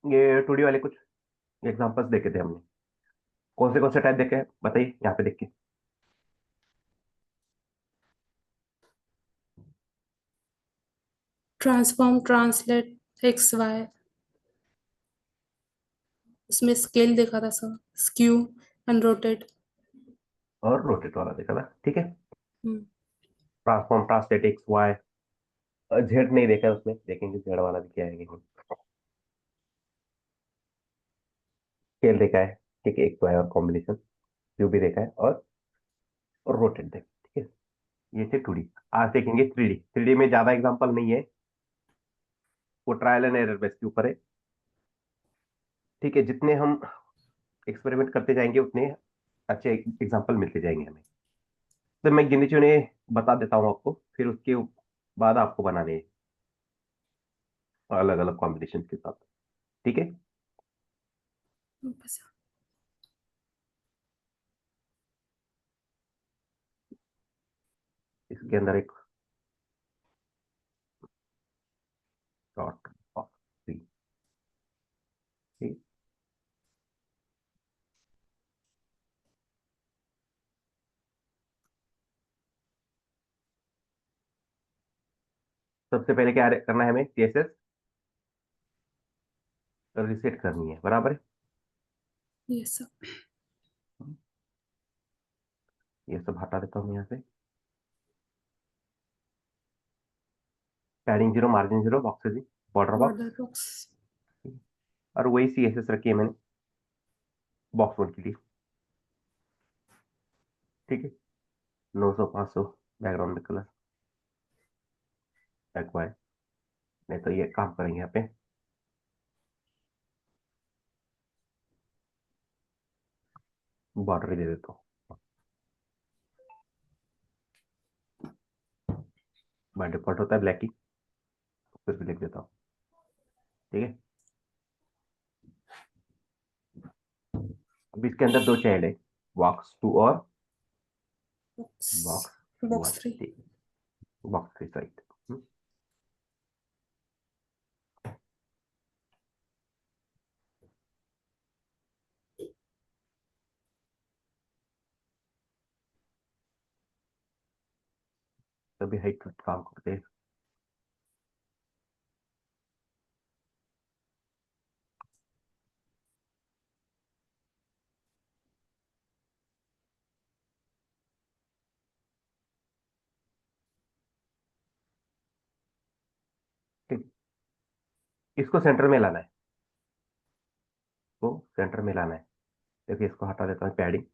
ये 2D वाले कुछ एग्जांपल्स देखे थे हमने। कौन से टाइप देखे हैं बताइए यहाँ पे देख के। ट्रांसफॉर्म, ट्रांसलेट, एक्स वाई, इसमें स्केल देखा था सर, स्क्यू एंड रोटेट। और रोटेट वाला देखा था, ठीक है। Hmm. Transform, translate, X Y. Z नहीं देखा है, उसमें देखेंगे जेड वाला भी क्या है कि नहीं। स्केल देखा है, ठीक है, एक्स वाई और कॉम्बिनेशन। क्यू भी देखा है, और रोटेट देखा, ठीक है। ये थे 2D। आज देखेंगे 3D। 3D में ज्यादा एग्जांपल नहीं है, वो ट्रायल एंड एरर बेस के ऊपर है, ठीक है। जितने हम एक्सपेरिमेंट करते जाएंगे उतने अच्छे एग्जांपल मिलते जाएंगे हमें। तो मैं गिने चुने बता देता हूँ आपको, फिर उसके बाद आपको बनाने अलग अलग कॉम्बिनेशन के साथ, ठीक है। बस। इसके अंदर एक डॉट ऑफ थ्री, ठीक। सबसे पहले क्या करना है हमें, सीएसएस रिसेट करनी है, बराबर है। ये सब ये सब हटा देता हूँ यहाँ से। Padding zero, margin zero, box border border box, box. और वही सीएसएस रखी है मैंने बॉक्स वन के लिए, ठीक है। 900 500 बैकग्राउंड में कलर एक्वाई। नहीं तो ये काम करेंगे यहाँ पे, बॉर्डर दे देता हूँ। बाय डिफॉल्ट होता है ब्लैक ही, फिर भी लिख देता हूँ, ठीक है। अब इसके अंदर दो चाइल्ड है, बॉक्स टू और बॉक्स बॉक्स वन, बॉक्स 3। ठीक है। Box three side. तभी हाइट काम करते हैं। ठीक, इसको सेंटर में लाना है, इसको सेंटर में लाना है। देखिए इसको हटा देता हूँ, पैडिंग,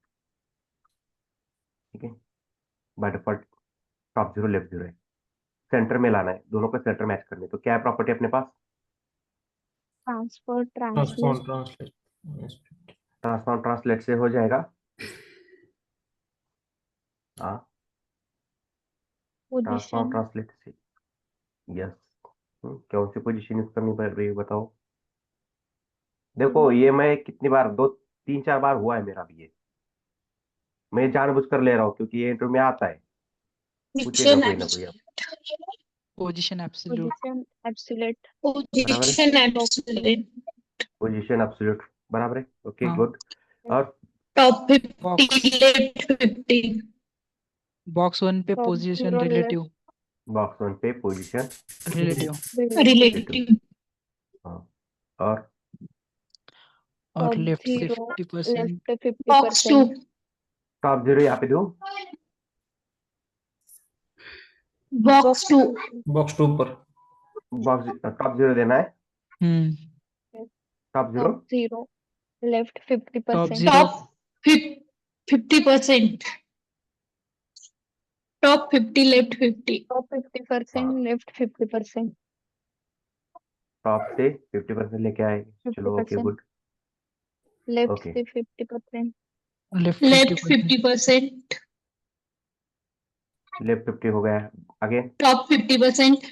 ठीक है। By default top zero left zero है, सेंटर में लाना है, दोनों को सेंटर मैच करने। तो क्या है प्रॉपर्टी अपने पास, transfer, translate, transform, translate, transform translate से हो जाएगा। हाँ, ट्रांसफॉर्म पोजीशन, ट्रांसलेट से, यस। कौन सी पोजीशन यूज करनी पड़ रही है बताओ। देखो ये मैं कितनी बार, दो तीन चार बार हुआ है मेरा भी ये, मैं जानबूझकर ले रहा हूँ क्योंकि ये इंटरव्यू में आता है, पूछेगा कोई ना कोई अब, पोजीशन एब्सोल्यूट, पोजीशन एब्सोल्यूट, बराबर है। Position absolute. पोजीशन एब्सोल्यूट, बराबर है, ओके हाँ। गुड। और top 50, box left 50। Box one पे top position zero relative, box one पे position relative left, relative, relative. हाँ। और और top left zero 50%, left box 2। 50%, top zero यहाँ पे दो, बॉक्स 2। बॉक्स टू पर, बॉक्स टॉप जीरो देना है, top zero, top zero left top 50%, zero, top 50%। Top 50, left 50। Top 50% हाँ, लेफ्ट 50%, टॉप से 50% लेके आएंगे, चलो ओके 50% गुड, लेफ्ट ओके। से 50%, लेफ्ट लेफ्ट 50%, 50%। लेफ्ट 50 हो गया, आगे टॉप 50%।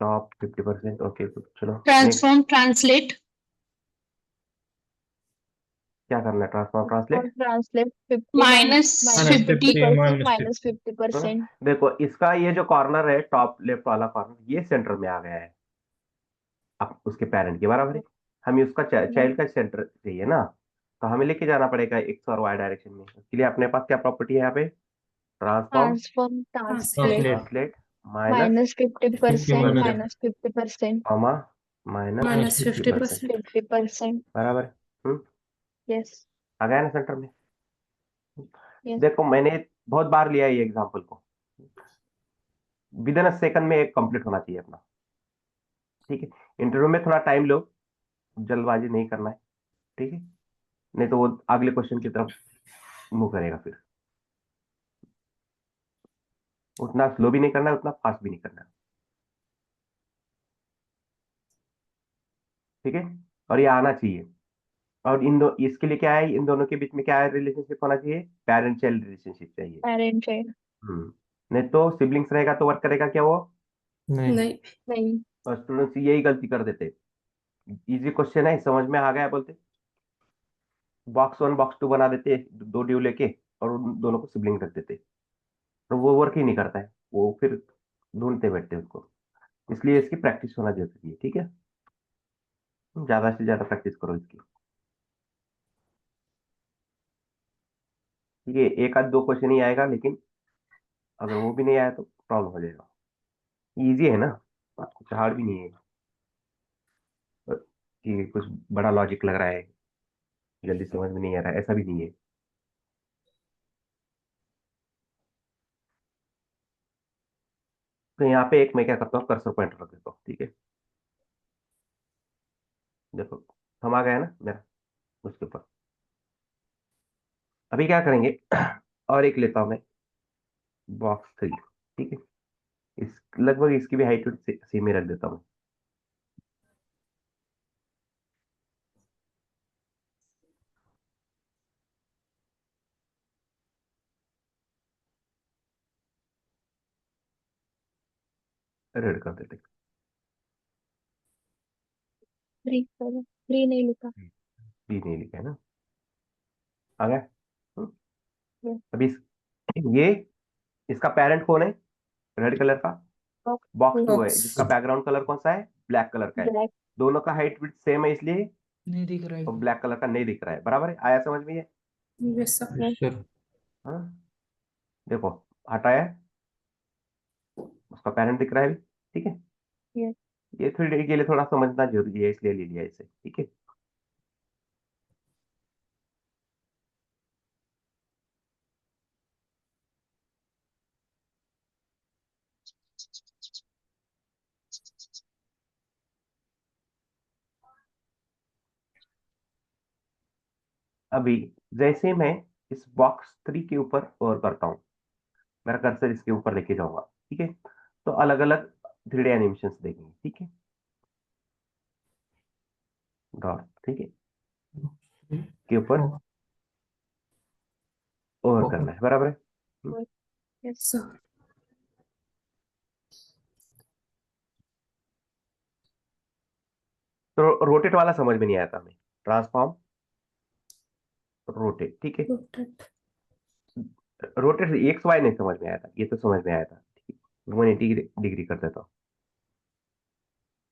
टॉप 50%, ओके गुड, चलो नेक्स्ट। Transform, translate. क्या करना है, ट्रांसफॉर्म और translate. Translate 50 minus minus 50। 50% minus minus 50%, देखो इसका ये जो कॉर्नर है टॉप लेफ्ट वाला कॉर्नर, ये सेंटर में आ गया है, आप उसके पेरेंट के बराबर है। हमें उसका चाइल्ड का सेंटर चाहिए ना, तो हमें लेके जाना पड़ेगा एक्स और वाई डायरेक्शन में। उसके लिए अपने पास क्या प्रॉपर्टी है यहाँ पे, transform transform translate translate translate minus -50% minus -50% comma minus minus 50%, 50%। 50%। बराबर है। यस आ गया ना सेंटर में। यस देखो मैंने बहुत बार लिया है ये एग्जांपल को, विद इन अ सेकंड में एक कंप्लीट होना चाहिए अपना, ठीक है। इंटरव्यू में थोड़ा टाइम लो, जल्दबाजी नहीं करना है, ठीक है, नहीं तो वो अगले क्वेश्चन की तरफ मूव करेगा फिर। उतना स्लो भी नहीं करना है, उतना फास्ट भी नहीं करना है, ठीक है। और ये आना चाहिए। और इसके लिए क्या है, इन दोनों के बीच में क्या है, रिलेशनशिप होना चाहिए, पेरेंट चाइल्ड रिलेशनशिप चाहिए। पेरेंट चाइल्ड नहीं तो सिबलिंग्स रहेगा तो वर्क करेगा क्या वो। नहीं नहीं। नहीं। और स्टूडेंट्स यही गलती कर देते, इजी क्वेश्चन है समझ में आ गया बोलते, बॉक्स 1 बॉक्स 2 बना देते, दो ड्यू लेके, और उन दोनों को सिबलिंग रख देते, तो वो वर्क ही नहीं करता है, वो फिर ढूंढते बैठते हैं उसको। इसलिए इसकी प्रैक्टिस होना जरूरी है, ठीक है। ज्यादा से ज्यादा प्रैक्टिस करो इसकी, ठीक है। एक आध दो क्वेश्चन ही आएगा, लेकिन अगर वो भी नहीं आया तो प्रॉब्लम हो जाएगा। इजी है ना, कुछ हार्ड भी नहीं है कि कुछ बड़ा लॉजिक लग रहा है, जल्दी समझ में नहीं आ रहा है, ऐसा भी नहीं है। तो यहाँ पे एक मैं क्या करता हूँ, कर्सर पॉइंटर रख देता हूँ, ठीक है। देखो हम आ गया ना मेरा उसके ऊपर। अभी क्या करेंगे और एक लेता हूँ मैं, बॉक्स 3, ठीक है। इस लगभग इसकी भी हाइट सेम ही रख देता हूँ। रेड कर देते, 3 करो, 3 नहीं लिखा। बी नहीं लिखा है ना, आ गया। हम्म, Yes. अभी ये इसका पेरेंट कौन है, रेड कलर का बॉक्स बॉक्स 2 है, बॉक्स जिसका बैकग्राउंड कलर कौन सा है, ब्लैक कलर का है। ब्लैक। दोनों का हाइट विड्थ सेम है, इसलिए नहीं दिख रहा है वो क्या? ब्लैक कलर का नहीं दिख रहा है, बराबर है। आया समझ में ये, यस सर। यस sir हाँ। देखो हटाया, उसका पेरेंट दिख रहा है, ठीक है। यस। ये 3D के लिए थोड़ा समझना जरूरी है, इसलिए ले लिया इसे, ठीक है। अभी जैसे मैं इस बॉक्स 3 के ऊपर और करता हूँ, मेरा कर्सर इसके ऊपर लेके जाऊंगा, ठीक है, तो अलग अलग 3D एनिमेशन देखेंगे, ठीक है। डॉट, ठीक है, के ऊपर oh, और okay करना है, बराबर है। यस। सर तो रोटेट वाला समझ में नहीं आया था हमें, ट्रांसफॉर्म रोटेट, ठीक है। रोटेट। रोटेट एक्स वाई नहीं समझ में आया था, ये तो समझ में आया था, ठीक है। 180 डिग्री कर देता हूँ।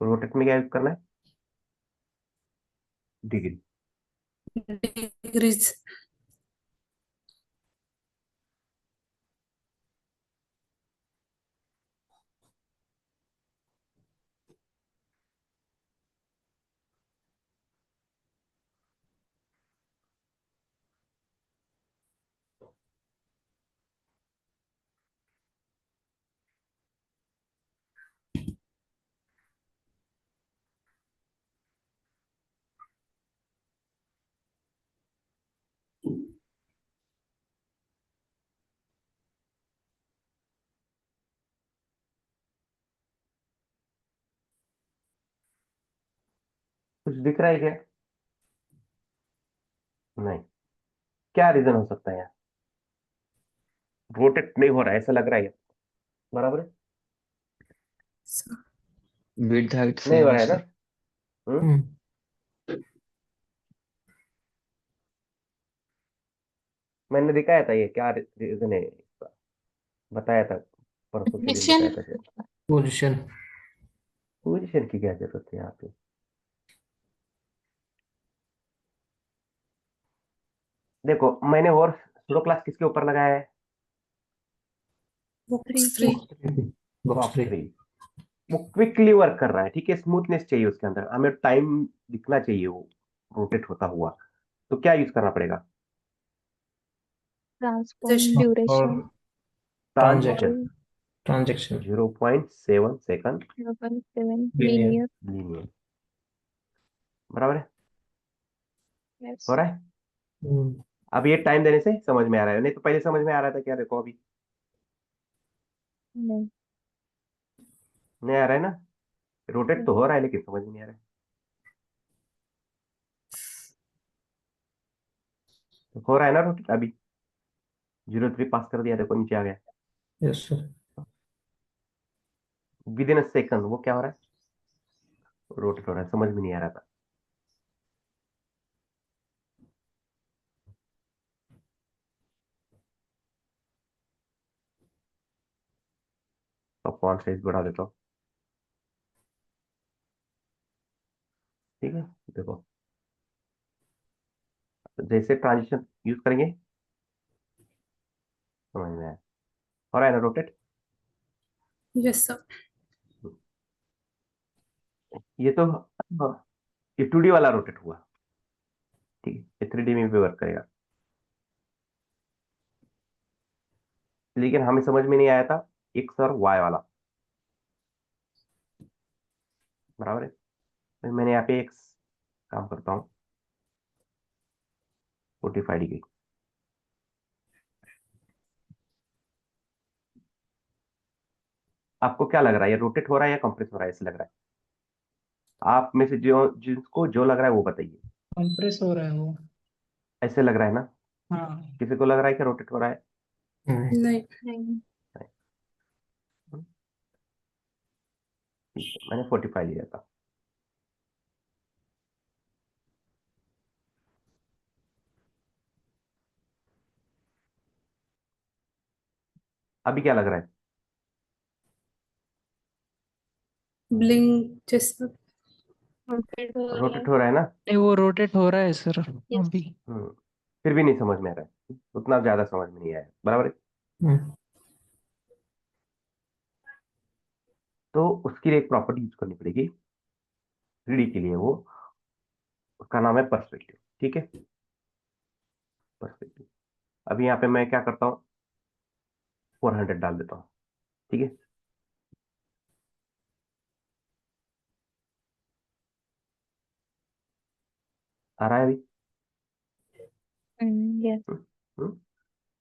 रोटेट में क्या यूज करना है, डिग्री। डिग्रीज। कुछ दिख रहा है क्या, नहीं। क्या रीजन हो सकता है यार, रोटेट नहीं हो रहा है ऐसा लग रहा है, बराबर है, विड्थ हाइट नहीं हो सेम है रहा है ना। सर। हम्म? hmm. मैंने दिखाया था ये क्या रीजन है इसका, बताया था परसों के दिन, पोजीशन। बताया था शायद। position पोजीशन की क्या जरूरत है यहाँ पे? देखो मैंने और स्लो क्लास किसके ऊपर लगाया है? Box Three. 3 box box 3 3। वो क्विकली वर्क कर रहा है, ठीक है, स्मूथनेस चाहिए उसके अंदर, हमें टाइम दिखना चाहिए वो रोटेट होता हुआ। तो क्या यूज करना पड़ेगा? Transform Transition. duration. और transition. Transaction 0.7 second 0.7 Linear. linear. Linear. बराबर है, Yes. हो रहा है। अब ये टाइम देने से समझ में आ रहा है, नहीं तो पहले समझ में आ रहा था क्या? देखो अभी No. नहीं आ रहा है ना, रोटेट तो हो रहा है लेकिन समझ में नहीं आ रहा है। तो हो रहा है ना रोटेट अभी, 0.3 पास कर दिया, देखो नीचे आ गया। Yes sir. With in a second वो क्या हो रहा है? रोटेट हो रहा है, समझ में नहीं आ रहा था। अब फॉन्ट साइज बढ़ा देता हूँ, ठीक है। देखो जैसे ट्रांजिशन यूज करेंगे समझ में आया, हो रहा है ना रोटेट। Yes, sir. ये तो ये 2D वाला रोटेट हुआ, ठीक है, ये 3D में भी वर्क करेगा। लेकिन हमें समझ में नहीं आया था एक्स और वाई वाला, बराबर है। तो मैंने यहाँ पे एक्स काम करता हूँ 45 डिग्री। आपको क्या लग रहा है, ये रोटेट हो रहा है या कंप्रेस हो रहा है? ऐसे लग रहा है, आप में से जो जिसको जो लग रहा है वो बताइए। कंप्रेस हो रहा है वो। ऐसे लग रहा है ना? हाँ। किसी को लग रहा है कि रोटेट हो रहा है? नहीं. नहीं. ठीक है, मैंने 45 लिया था। अभी क्या लग रहा है? Blink जैसा. Rotate हो रहा है. रोटेट हो रहा है ना? नहीं, वो रोटेट हो रहा है सर Yes. अभी। हम्म, फिर भी नहीं समझ में आ रहा है, उतना ज्यादा समझ में नहीं आया, बराबर है। तो उसके लिए एक प्रॉपर्टी यूज करनी पड़ेगी 3D के लिए, वो उसका नाम है पर्सपेक्टिव, ठीक है। पर्सपेक्टिव। अभी यहाँ पे मैं क्या करता हूँ, 400 डाल देता हूँ, ठीक है। आ रहा है अभी? Yes. हम्म, हम्म,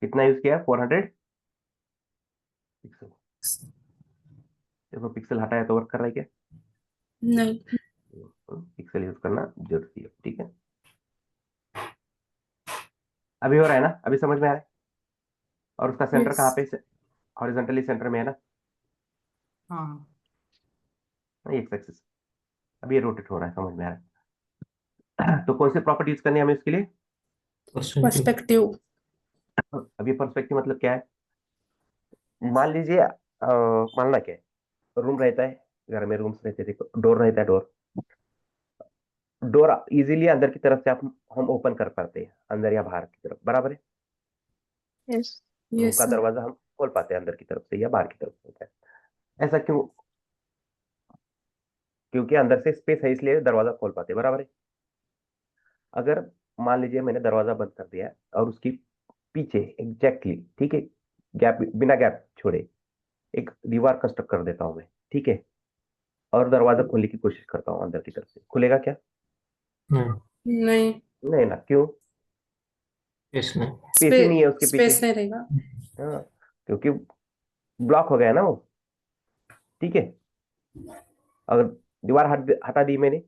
कितना यूज किया? 400 पिक्सल। देखो पिक्सल हटाया तो वर्क कर रहा है क्या? नहीं. पिक्सल यूज करना जरूरी है, ठीक है। अभी हो रहा है ना, अभी समझ में आ रहा है। और उसका सेंटर कहाँ Yes. पे? हॉरिजॉन्टली सेंटर में है ना, हाँ। X axis. अभी ये रोटेट हो रहा है, समझ में आ रहा है। तो कौन सी प्रॉपर्टी यूज करनी है हमें उसके लिए? Perspective. अभी पर्सपेक्टिव मतलब क्या है? मान लीजिए मानना क्या है, रूम रहता है, घर में रूम्स रहते थे, डोर रहता है, डोर डोर इजीली अंदर की तरफ से आप हम ओपन कर पाते हैं, अंदर या बाहर की तरफ, बराबर है। Yes. रूम Yes, का sir. दरवाजा हम खोल पाते हैं अंदर की तरफ से या बाहर की तरफ से होता है। ऐसा क्यों? क्योंकि अंदर से स्पेस है इसलिए दरवाजा खोल पाते हैं, बराबर है। अगर मान लीजिए मैंने दरवाजा बंद कर दिया और उसकी पीछे एग्जैक्टली, ठीक है, गैप बिना गैप छोड़े एक दीवार कंस्ट्रक्ट कर देता हूं मैं, ठीक है, और दरवाजा खोलने की कोशिश करता हूँ अंदर की तरफ से, खुलेगा क्या? नहीं. नहीं ना, क्यों? इसमें स्पेस ही नहीं है उसके पीछे। स्पेस नहीं रहेगा. हाँ, क्योंकि ब्लॉक हो गया ना वो, ठीक है। अगर दीवार हटा दी मैंने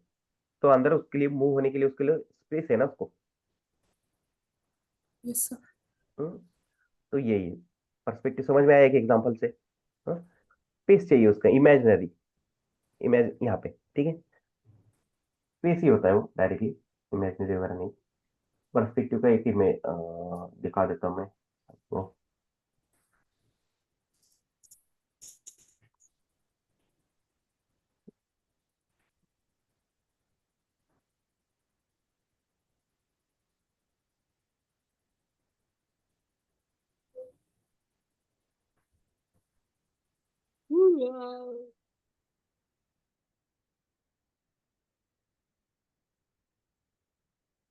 तो अंदर उसके लिए मूव होने के लिए उसके लिए स्पेस है ना उसको। Yes, sir. हम्म, तो यही है पर्सपेक्टिव, समझ में आया एक एग्जांपल से। स्पेस चाहिए उसका, इमेजिनरी इमेज यहाँ पे, ठीक है, स्पेस ही होता है वो डायरेक्टली, इमेजिनरी वगैरह नहीं। पर्सपेक्टिव का एक ही मैं दिखा देता हूँ मैं आपको।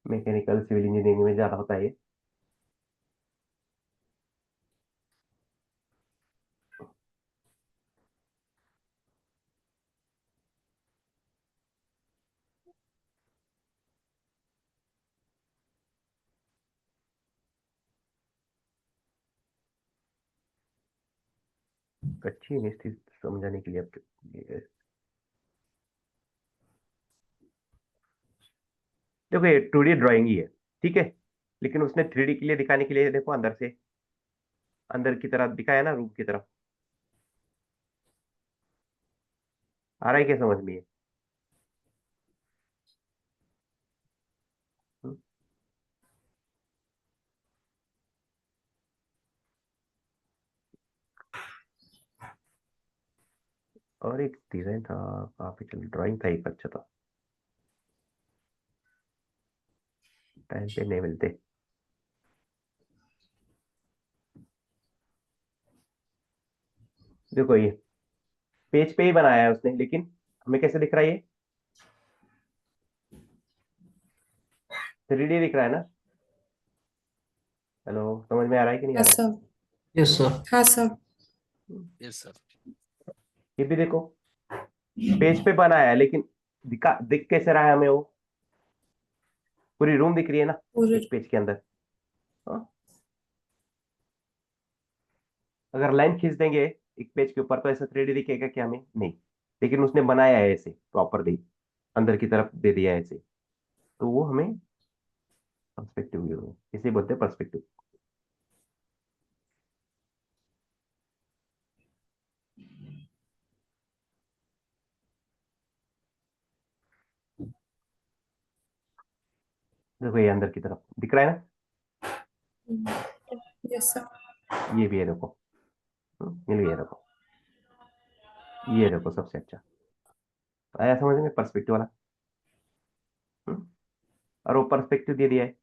मैकेनिकल सिविल इंजीनियरिंग में ज्यादा होता है ये। अच्छी है स्थिति समझाने के लिए आपके। देखो ये 2D ड्राइंग ही है, ठीक है, लेकिन उसने 3D के लिए दिखाने के लिए देखो अंदर से, अंदर की तरफ दिखाया ना, रूम की तरफ। आ रहा है क्या समझ में ये? हम्म। और एक डिजाइन था, काफी चल ड्राइंग था, एक अच्छा था, टाइम पे नहीं मिलते। देखो ये पेज पे ही बनाया है उसने, लेकिन हमें कैसे दिख रहा है ये? 3D दिख रहा है ना? हेलो, समझ में आ रहा है कि नहीं आ हाँ रहा सर। Yes, sir. हाँ सर। है? Yes sir. ये भी देखो पेज पे बनाया है, लेकिन दिख कैसे रहा है हमें वो? पूरी रूम दिख रही है ना पूरे एक पेज के अंदर। हाँ? अगर लाइन खींच देंगे एक पेज के ऊपर तो ऐसा 3D दिखेगा क्या हमें? नहीं। लेकिन उसने बनाया है ऐसे प्रॉपर दी, अंदर की तरफ दे दिया है ऐसे, तो वो हमें पर्सपेक्टिव व्यू, इसे बोलते हैं पर्सपेक्टिव। देखो ये अंदर की तरफ दिख रहा है ना? Yes sir. ये भी है देखो। मिल गया देखो, ये देखो सबसे अच्छा आया समझ में पर्सपेक्टिव वाला। हम्म, और वो पर्सपेक्टिव दे दिया है।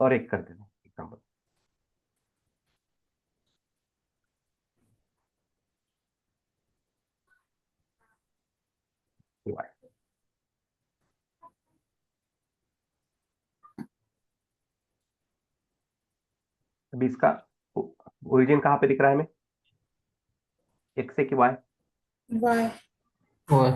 और एक कर देना एग्जाम्पल। अभी इसका ओरिजिन कहाँ पे दिख रहा है हमें? एक्स है कि वाई? वाई। Why?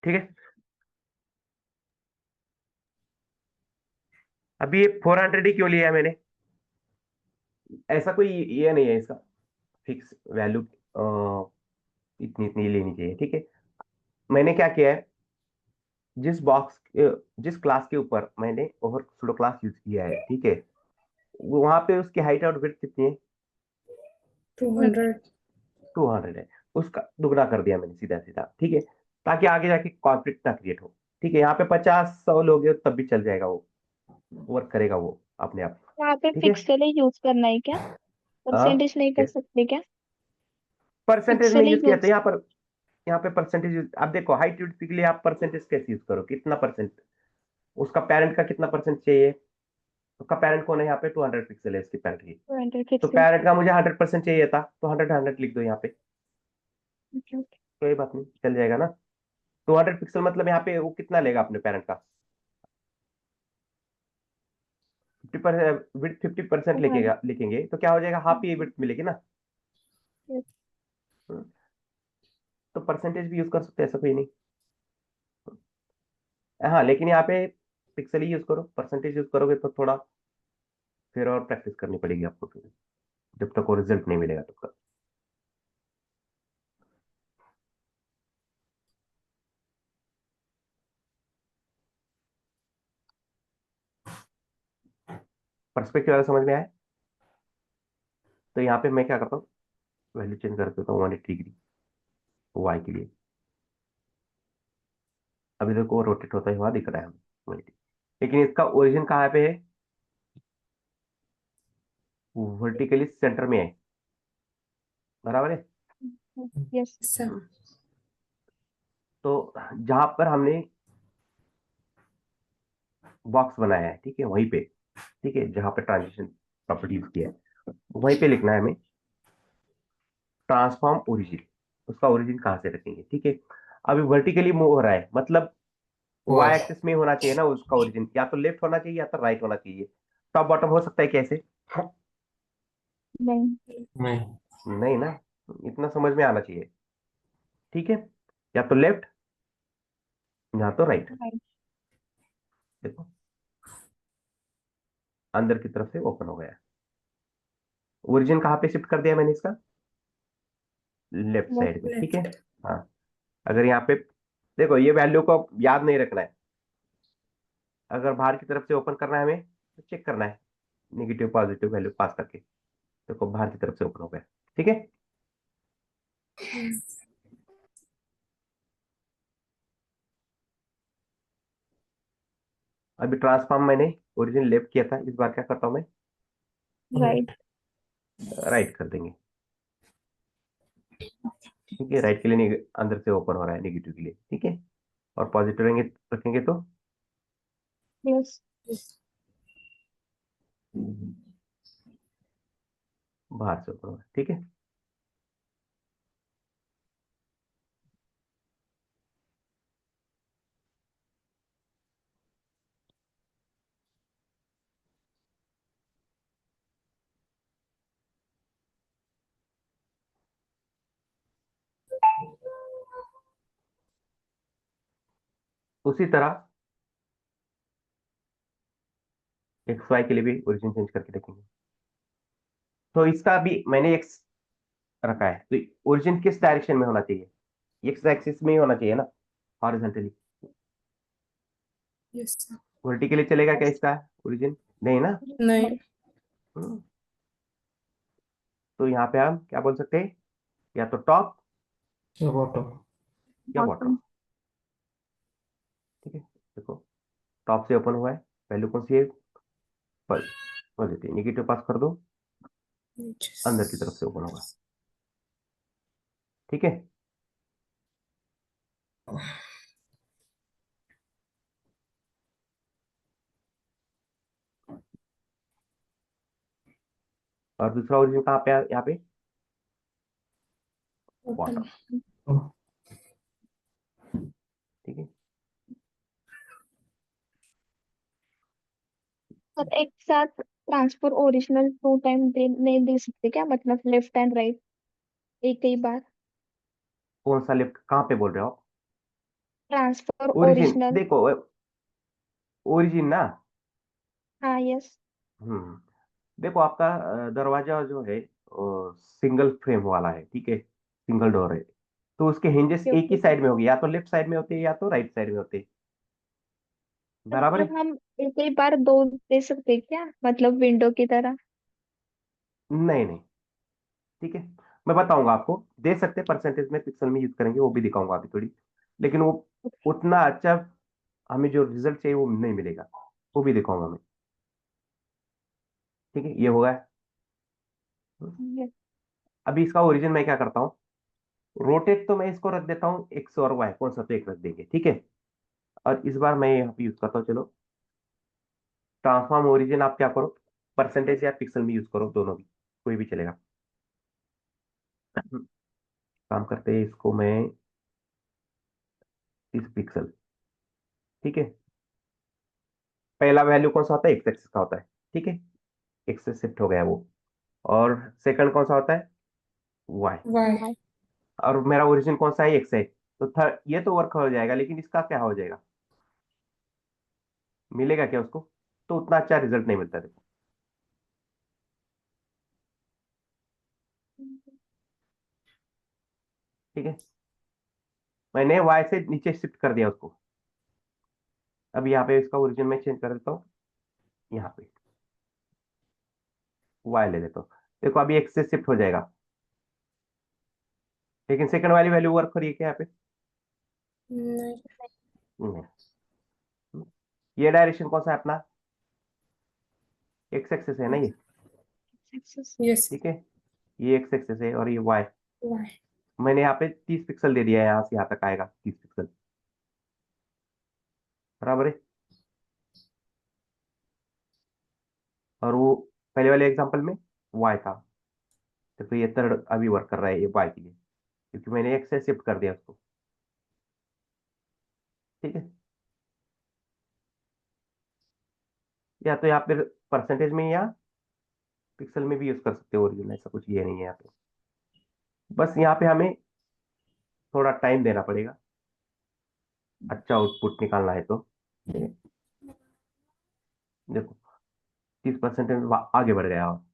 ठीक है, अभी ये 400 ही क्यों लिया है मैंने? ऐसा कोई ये नहीं है इसका फिक्स वैल्यू, इतनी इतनी लेनी चाहिए, ठीक है। मैंने क्या किया है, जिस बॉक्स जिस क्लास के ऊपर मैंने ओवर सुडो क्लास यूज किया है, ठीक है, वहां पे उसकी हाइट और विड्थ कितनी है? 200। 200 है। उसका दुगना कर दिया मैंने सीधा सीधा, ठीक है, ताकि आगे जाके कॉन्फ्लिक्ट ना क्रिएट हो। ठीक है, यहाँ पे 50-100 लोग हैं तब भी चल जाएगा, वो वर्क करेगा वो अपने आप। यहाँ पे ठीक है, पिक्सल ही यूज करना है क्या? हाँ, परसेंटेज नहीं कर सकते क्या? परसेंटेज पिक्सल नहीं ही यूज किया था यूज। यहाँ पर। यहाँ पे परसेंटेज आप देखो, हाइट विड्थ के लिए आप परसेंटेज कैसे यूज करो, कितना परसेंट, उसका पेरेंट का कितना परसेंट चाहिए? उसका पेरेंट कौन है यहाँ पे? 200 पिक्सल है उसकी पेरेंट की। 200 तो पिक्सल। पेरेंट का मुझे 100% चाहिए था, तो 100 लिख दो यहाँ पे, ओके ओके। कोई बात नहीं, चल जाएगा ना। 200 पिक्सल मतलब यहाँ पे वो कितना लेगा अपने पेरेंट का? 50%, विड्थ 50% लिखेंगे तो क्या हो जाएगा, हाफ ही विड्थ मिलेगी ना। Yes. हम्म, तो परसेंटेज भी यूज कर सकते हैं, ऐसा कोई नहीं। हाँ, लेकिन यहाँ पे पिक्सल ही यूज करो, परसेंटेज यूज करोगे तो थोड़ा फिर और प्रैक्टिस करनी पड़ेगी आपको, फिर जब तक वो रिजल्ट नहीं मिलेगा तब तक। पर्सपेक्टिव वाला समझ में आया। तो यहाँ पे मैं क्या करता हूँ, वैल्यू चेंज कर देता हूँ 180 डिग्री वाई के लिए। अभी देखो रोटेट होता हुआ दिख रहा है हमें 180, लेकिन इसका ओरिजिन कहाँ पे है, वर्टिकली सेंटर में है, बराबर है। Yes. सर तो जहां पर हमने बॉक्स बनाया है, ठीक है, वहीं पे, ठीक है, जहां पे ट्रांजिशन प्रॉपर्टी यूज किया है वहीं पे लिखना है हमें ट्रांसफॉर्म ओरिजिन। उसका ओरिजिन कहाँ से रखेंगे, ठीक है। अभी वर्टिकली मूव हो रहा है, मतलब ओए, वाई एक्सिस में होना चाहिए ना उसका ओरिजिन, या तो लेफ्ट होना चाहिए या तो राइट होना चाहिए। टॉप बॉटम हो सकता है कैसे, नहीं. नहीं, नहीं ना, इतना समझ में आना चाहिए, ठीक है। या तो लेफ्ट या तो राइट। Right. देखो अंदर की तरफ से ओपन हो गया, ओरिजिन कहाँ पे शिफ्ट कर दिया मैंने इसका, लेफ्ट Left. साइड में, ठीक है। लेफ्ट हाँ, अगर यहाँ पे देखो ये वैल्यू को याद नहीं रखना है, अगर बाहर की तरफ से ओपन करना है हमें तो चेक करना है, नेगेटिव पॉजिटिव वैल्यू पास करके। देखो बाहर की तरफ से ओपन हो गया, ठीक है। अभी ट्रांसफॉर्म मैंने ओरिजिन लेफ्ट किया था, इस बार क्या करता हूँ मैं, Right. राइट कर देंगे, ठीक है। राइट के लिए अंदर से ओपन हो रहा है, नेगेटिव के लिए, ठीक है। और पॉजिटिव रखेंगे तो Yes. बाहर से ओपन हो रहा है, ठीक है। उसी तरह एक्स वाई के लिए भी ओरिजिन चेंज करके देखेंगे। तो इसका भी मैंने एक्स रखा है, तो ओरिजिन किस डायरेक्शन में होना चाहिए, एक्स एक्सिस में ही होना चाहिए ना, हॉरिजॉन्टली। यस सर वर्टिकली चलेगा क्या Yes. इसका ओरिजिन, नहीं ना। नहीं हम्म, तो यहाँ पे हम क्या बोल सकते हैं, या तो टॉप ये बॉटम। या बॉटम, Bottom. ठीक है। देखो टॉप से ओपन हुआ है, वैल्यू कौन सी है, पॉजिटिव, नेगेटिव पास कर दो, नीचे अंदर की तरफ से ओपन होगा, ठीक है। और दूसरा ओरिजिन कहाँ पे है, यहाँ पे ओपन बॉटम, ठीक है। और एक साथ ट्रांसफर ओरिजिनल 2 टाइम नहीं दे सकते क्या, मतलब लेफ्ट एंड राइट एक ही बार. कौन सा लेफ्ट कहाँ पे बोल रहे हो आप, ट्रांसफर ओरिजिन ओरिजिनल. देखो, ओरिजिन ना। हाँ. यस. हम्म, देखो आपका दरवाजा जो है सिंगल फ्रेम वाला है, ठीक है, सिंगल डोर है, तो उसके हिंजेस एक ही ओके. साइड में होगी, या तो लेफ्ट साइड में होते हैं या तो राइट साइड में होते हैं, बराबर है। मतलब हम एक ही बार दो दे सकते हैं क्या, मतलब विंडो की तरह. नहीं नहीं, ठीक है, मैं बताऊंगा आपको, दे सकते परसेंटेज में पिक्सल में यूज करेंगे, वो भी दिखाऊंगा अभी थोड़ी, लेकिन वो उतना अच्छा हमें जो रिजल्ट चाहिए वो नहीं मिलेगा, वो भी दिखाऊंगा मैं, ठीक है। ये होगा। Yes. अभी इसका ओरिजिन मैं क्या करता हूँ, रोटेट तो मैं इसको रख देता हूँ एक्स और वाई, कौन सा तो एक रख देंगे, ठीक है। और इस बार मैं यहाँ पे यूज करता हूँ, चलो ट्रांसफॉर्म ओरिजिन आप क्या करो, परसेंटेज या पिक्सल में यूज करो, दोनों भी कोई भी चलेगा। काम करते हैं इसको मैं 30 पिक्सल, ठीक है। पहला वैल्यू कौन सा होता है, एक्स एक्सिस का होता है, ठीक है, एक्स से शिफ्ट हो गया वो। और सेकंड कौन सा होता है, वाई। y और मेरा ओरिजिन कौन सा है, एक्स है। तो थर्ड ये तो वर्क हो जाएगा, लेकिन इसका क्या हो जाएगा, मिलेगा क्या उसको, तो उतना अच्छा रिजल्ट नहीं मिलता। देखो ठीक है, मैंने वाई से नीचे शिफ्ट कर दिया उसको। अब यहाँ पे इसका ओरिजिन मैं चेंज कर देता हूँ, यहाँ पे वाई ले लेता हूँ। देखो अभी एक्स से शिफ्ट हो जाएगा, लेकिन सेकंड वाली वैल्यू वर्क करिए क्या यहाँ पे, नहीं नहीं। ये डायरेक्शन कौन सा है अपना, एक्स एक्सेस है ना ये, एक्सेस। yes ठीक है, ये एक्स एक्सेस है और ये वाई। y मैंने यहाँ पे 30 पिक्सल दे दिया है, यहाँ से यहाँ तक आएगा 30 पिक्सल, बराबर है। और वो पहले वाले एग्जांपल में वाई था, तो ये थर्ड अभी वर्क कर रहा है ये वाई के लिए, क्योंकि मैंने एक्स से शिफ्ट कर दिया उसको। ठीक है, या तो यहाँ पे परसेंटेज में या पिक्सल में भी यूज कर सकते हो ओरिजिन, ऐसा कुछ ये नहीं है यहाँ पे। बस यहाँ पे हमें थोड़ा टाइम देना पड़ेगा, अच्छा आउटपुट निकालना है तो। ठीक है, देखो 30% आगे बढ़ गया। और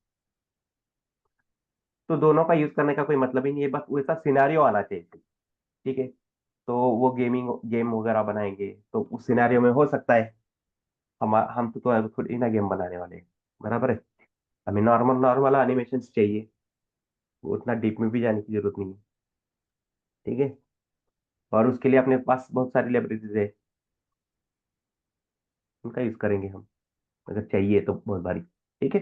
तो दोनों का यूज करने का कोई मतलब ही नहीं है, बस वैसा सिनेरियो आना चाहिए। ठीक है, तो वो गेम वगैरह बनाएंगे तो उस सिनेरियो में हो सकता है हम तो अब थोड़ी ना गेम बनाने वाले हैं, बराबर है। हमें नॉर्मल नॉर्मल एनिमेशन चाहिए, उतना डीप में भी जाने की जरूरत नहीं है। ठीक है, और उसके लिए अपने पास बहुत सारी लाइब्रेरीज है, उनका यूज करेंगे हम अगर चाहिए तो बहुत बारी। ठीक है,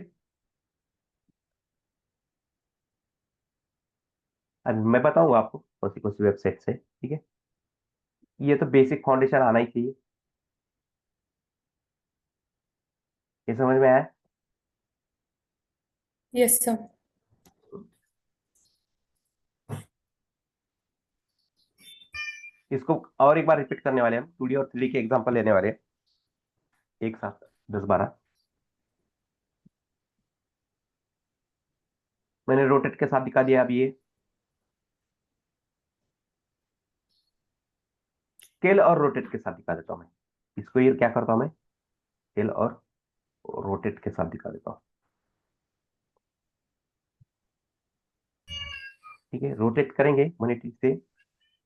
अब मैं बताऊंगा आपको कौन सी वेबसाइट से। ठीक है, ये तो बेसिक फाउंडेशन आना ही चाहिए, ये समझ में आया। yes sir इसको और एक बार रिपीट करने वाले हैं हम, 2D और 3D के एग्जांपल लेने वाले हैं एक साथ 10-12। मैंने रोटेट के साथ दिखा दिया। अब ये स्केल और रोटेट के साथ दिखा देता हूँ मैं, इसको ये क्या करता हूँ मैं, स्केल और रोटेट के साथ दिखा देता हूँ। ठीक है, रोटेट करेंगे मोनिटी से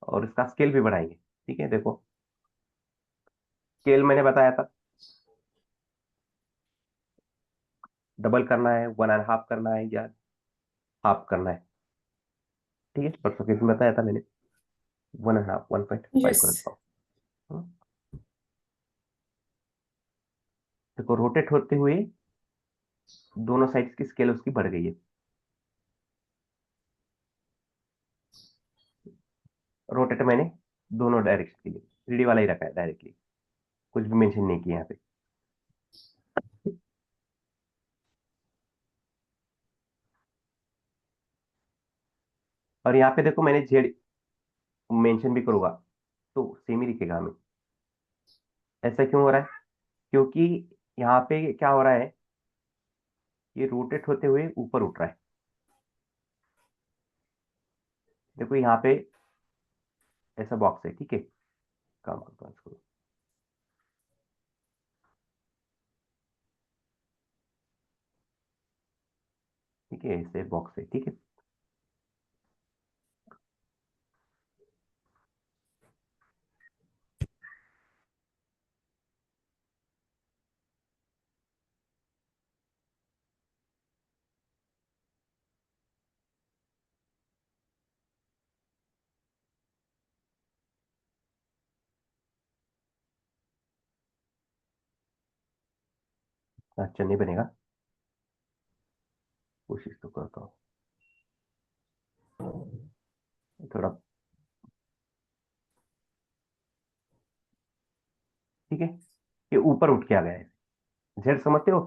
और इसका स्केल भी बढ़ाएंगे। ठीक है, देखो स्केल मैंने बताया था, डबल करना है, 1.5 करना है या हाफ करना है। ठीक है, परसों कैसे बताया था मैंने, 1.5 1.5 कर yes देता हूँ। हाँ, देखो रोटेट होते हुए दोनों साइड्स की स्केल उसकी बढ़ गई है। रोटेट मैंने दोनों डायरेक्शन के लिए 3D वाला ही रखा है डायरेक्टली, कुछ भी मेंशन नहीं किया यहाँ पे। और यहाँ पे देखो मैंने जेड मेंशन भी करूंगा तो सेम ही दिखेगा हमें। ऐसा क्यों हो रहा है, क्योंकि यहाँ पे क्या हो रहा है, ये रोटेट होते हुए ऊपर उठ रहा है। देखो यहाँ पे ऐसा बॉक्स है, ठीक है, काम करता हूँ इसको। ठीक है, ऐसे बॉक्स है, ठीक है। अच्छा नहीं बनेगा, कोशिश तो करता हूँ थोड़ा। ठीक है, ये ऊपर उठ के आ गया है, जेड समझते हो,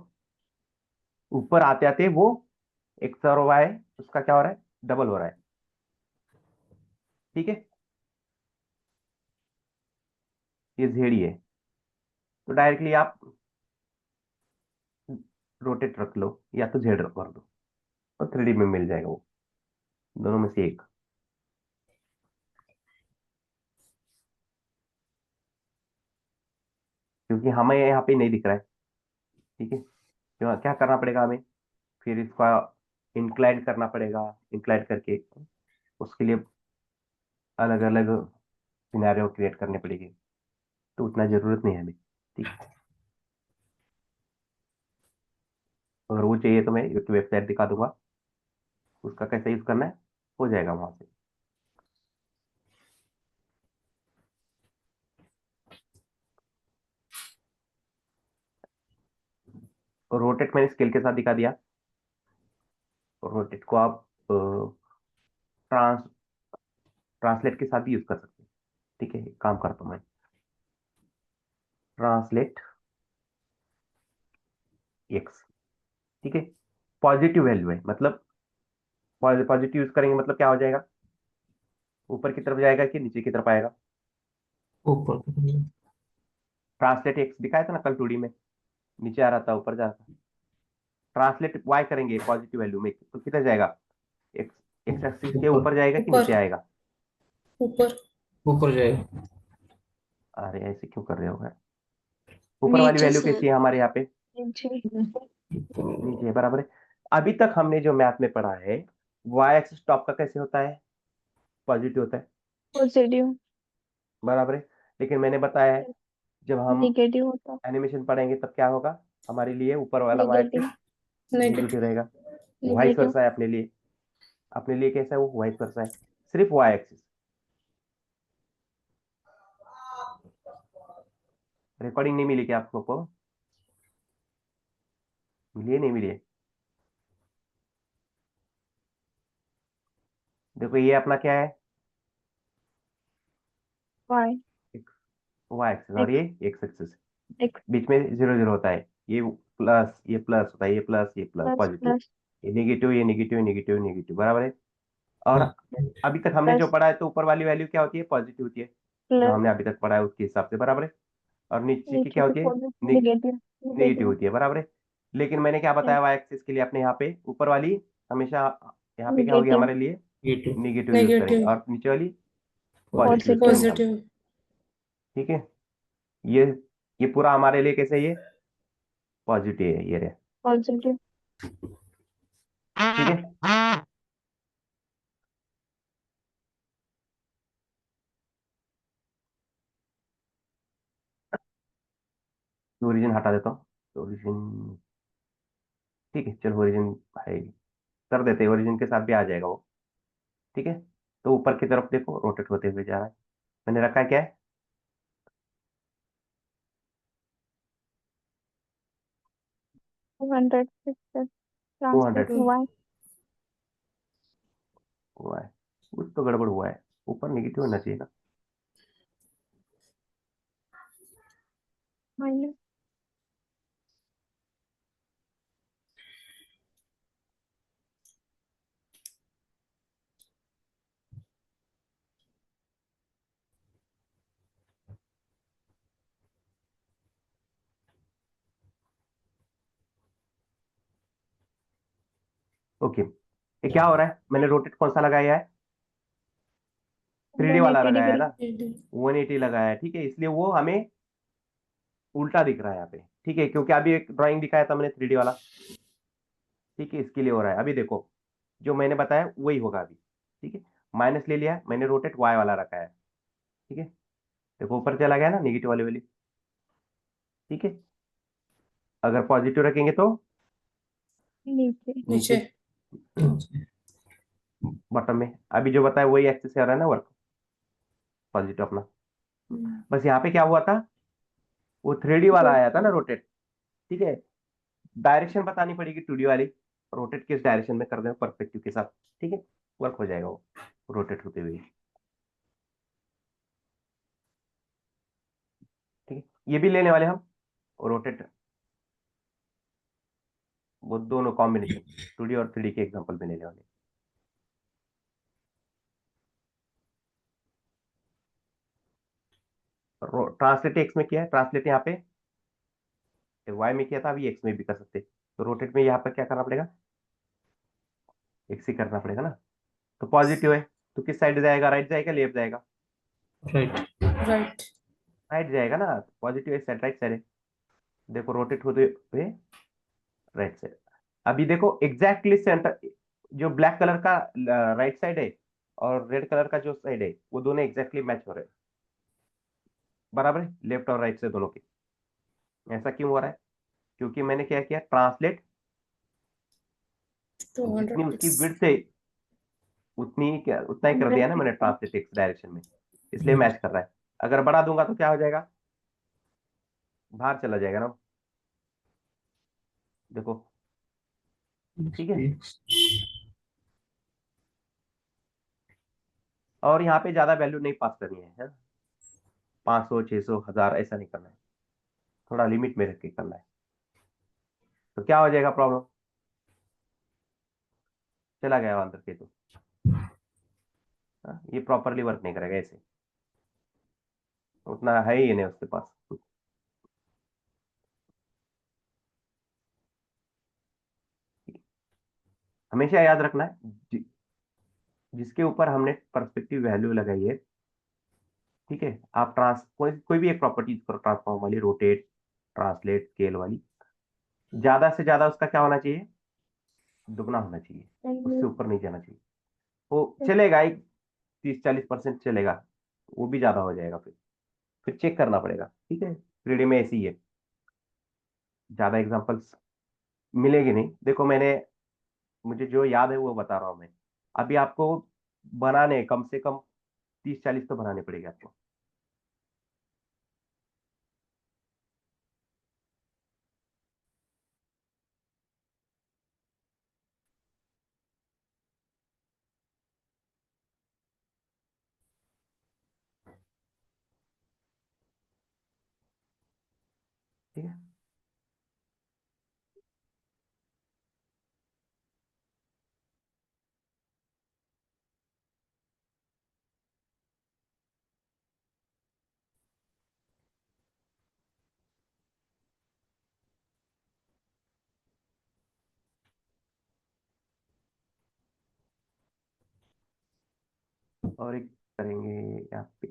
ऊपर आते आते वो एक्स और वाई उसका क्या हो रहा है, डबल हो रहा है। ठीक है, ये जेड ही है, तो डायरेक्टली आप रोटेट रख लो या तो जेड कर दो, और 3D में मिल जाएगा वो, दोनों में से एक। क्योंकि हमें यहाँ पे नहीं दिख रहा है, ठीक है, तो क्या करना पड़ेगा हमें, फिर इसका इंक्लाइन करना पड़ेगा, इंक्लाइन करके उसके लिए अलग अलग सिनेरियो क्रिएट करने पड़ेगी, तो उतना जरूरत नहीं है हमें, ठीक है। अगर वो चाहिए तो मैं एक वेबसाइट दिखा दूंगा, उसका कैसे यूज करना है, हो जाएगा वहां से। और रोटेट मैंने स्केल के साथ दिखा दिया, और रोटेट को आप ट्रांस ट्रांसलेट के साथ भी यूज कर सकते हैं, ठीक है। एक काम करता हूँ मैं, ट्रांसलेट एक्स, ठीक है। पॉजिटिव वैल्यू है, मतलब पॉजिटिव यूज करेंगे मतलब क्या हो जाएगा, ऊपर की तरफ जाएगा कि नीचे की तरफ आएगा। ऊपर। ट्रांसलेट एक्स दिखाया था ना कल 2D में, नीचे आ रहा था ऊपर जा रहा था। ट्रांसलेट वाई करेंगे पॉजिटिव वैल्यू में तो किधर जाएगा, एक्स एक्स एक्सिस के ऊपर। ऊपर जाएगा कि ऊपर नीचे आएगा। ऊपर ऊपर जाएगा। अरे ऐसे क्यों कर रहे हो यार? ऊपर वाली नीचे वैल्यू से कैसी है हमारे यहाँ पे, नीचे नीचे है, बराबर है। अभी तक हमने जो मैथ में पढ़ा है, वाई एक्सिस टॉप का कैसे होता है, पॉजिटिव होता है, पॉजिटिव बराबर है। लेकिन मैंने बताया है, जब हम नेगेटिव होता है, एनिमेशन पढ़ेंगे तब क्या होगा, हमारे लिए ऊपर वाला Y axis negative negative negative रहेगा। वाइस नेगेटिव वर्सा है अपने लिए, अपने लिए कैसा है वो वाइस वर्सा है, सिर्फ वाई एक्सिस। रिकॉर्डिंग नहीं मिली क्या आप लोग को, मिली है नहीं मिली है? देखो ये अपना क्या है, वाई वाई एक्सिस, और ये एक्स एक्सिस, एक्स बीच में 0 0 होता है, ये प्लस होता है, ये प्लस, ये प्लस प्लस पॉजिटिव, प्लस ये नेगेटिव, ये नेगेटिव, नेगेटिव, नेगेटिव, बराबर है। और हाँ। अभी तक हमने जो प्लस पढ़ा है तो ऊपर वाली वैल्यू क्या होती है, पॉजिटिव होती है, जो प्लस हमने अभी तक पढ़ा है उसके हिसाब से, बराबर है। और नीचे की नीचे क्या से होती है, नेगेटिव नेगेटिव नेगेटिव होती है, बराबर है। लेकिन मैंने क्या बताया वाई एक्सिस के लिए, अपने यहाँ पे ऊपर वाली हमेशा यहाँ पे क्या होगी नेगेटिव हमारे लिए, ये टू। नेगेटिव यूज करेंगे, नेगेटिव और नीचे वाली पॉजिटिव यूज पॉजिटिव करेंगे हम, पॉजिटिव ठीक है। ये ये पूरा हमारे लिए कैसे, ये पॉजिटिव है, ये रहे, पॉजिटिव ठीक है। ओरिजिन हटा देता हूँ, ओरिजिन, ठीक है, चलो ओरिजिन है, कर देते हैं, ओरिजिन के साथ भी आ जाएगा वो, ठीक है। तो ऊपर की तरफ देखो रोटेट होते हुए जा रहा है, मैंने रखा है क्या है, 200 ट्रांसलेट 200, वाई हुआ है, कुछ तो गड़बड़ हुआ है, ऊपर नेगेटिव होना चाहिए ना। माइनस ओके, ये क्या हो रहा है, मैंने रोटेट कौन सा लगाया है, 3D वाला 180 लगाया है डिग्री ना, 180 लगाया है, ठीक है, इसलिए वो हमें उल्टा दिख रहा है यहाँ पे, ठीक है, क्योंकि अभी एक ड्राइंग दिखाया था मैंने 3D वाला, ठीक है, इसके लिए हो रहा है। अभी देखो जो मैंने बताया वही होगा अभी, ठीक है। माइनस ले लिया, मैंने रोटेट वाई वाला रखा है, ठीक है। देखो ऊपर चला गया ना नेगेटिव वाली वाली, ठीक है। अगर पॉजिटिव रखेंगे तो नीचे नीचे, नीचे बॉटम में। अभी जो बताया वही एक्सेस से आ रहा है ना वर्क, पॉजिटिव अपना। बस यहाँ पे क्या हुआ था, वो 3D वाला आया था ना रोटेट, ठीक है। डायरेक्शन बतानी पड़ेगी 2D वाली, रोटेट किस डायरेक्शन में कर दें परस्पेक्टिव के साथ, ठीक है, वर्क हो जाएगा वो रोटेट होते हुए, ठीक है। ये भी लेने वाले हम रोटेट, वो दोनों कॉम्बिनेशन 2D और 3D के एग्जांपल में लेने वाले। ट्रांसलेट एक्स में किया है, ट्रांसलेट यहाँ पे वाई में किया था, अभी एक्स में भी कर सकते हैं, तो रोटेट में यहाँ पर क्या करना पड़ेगा, एक्स ही करना पड़ेगा ना। तो पॉजिटिव है तो किस साइड जाएगा, राइट जाएगा लेफ्ट जाएगा, राइट। राइट। राइट जाएगा ना। पॉजिटिव एक साइड राइट साइड है, देखो रोटेट होते हुए राइट साइड। अभी देखो एग्जैक्टली सेंटर, जो ब्लैक कलर का राइट साइड है और रेड कलर का जो साइड है वो दोनों एग्जैक्टली मैच हो रहे हैं, बराबर है लेफ्ट और राइट से दोनों के। ऐसा क्यों हो रहा है, क्योंकि मैंने क्या किया, ट्रांसलेट जितनी 200 उसकी is विड्थ है उतनी ही उतना ही कर दिया ना मैंने, 160. ट्रांसलेट एक्स डायरेक्शन में, इसलिए मैच कर रहा है। अगर बढ़ा दूंगा तो क्या हो जाएगा, बाहर चला जाएगा ना, देखो ठीक है। और यहाँ पे ज्यादा वैल्यू नहीं पास करनी है, 500 600 1000 ऐसा नहीं करना है, थोड़ा लिमिट में रख के करना है। तो क्या हो जाएगा प्रॉब्लम, चला गया अंदर के तो, ये प्रॉपरली वर्क नहीं करेगा ऐसे, उतना है ही नहीं उसके पास। हमेशा याद रखना है जिसके ऊपर हमने परस्पेक्टिव वैल्यू लगाई है, ठीक है। आप कोई भी एक प्रॉपर्टी करो, ट्रांसफॉर्म वाली, रोटेट, ट्रांसलेट, स्केल वाली, ज्यादा से ज्यादा उसका क्या होना चाहिए, दुगना होना चाहिए, उससे ऊपर नहीं जाना चाहिए। वो चलेगा एक 30-40% चलेगा, वो भी ज्यादा हो जाएगा, फिर चेक करना पड़ेगा, ठीक है। 3D में ऐसी ही है, ज्यादा एग्जांपल्स मिलेगी नहीं। देखो मैंने, मुझे जो याद है वो बता रहा हूँ मैं। अभी आपको बनाने कम से कम 30-40 तो बनाने पड़ेगा आपको। ठीक है, और एक करेंगे यहाँ पे,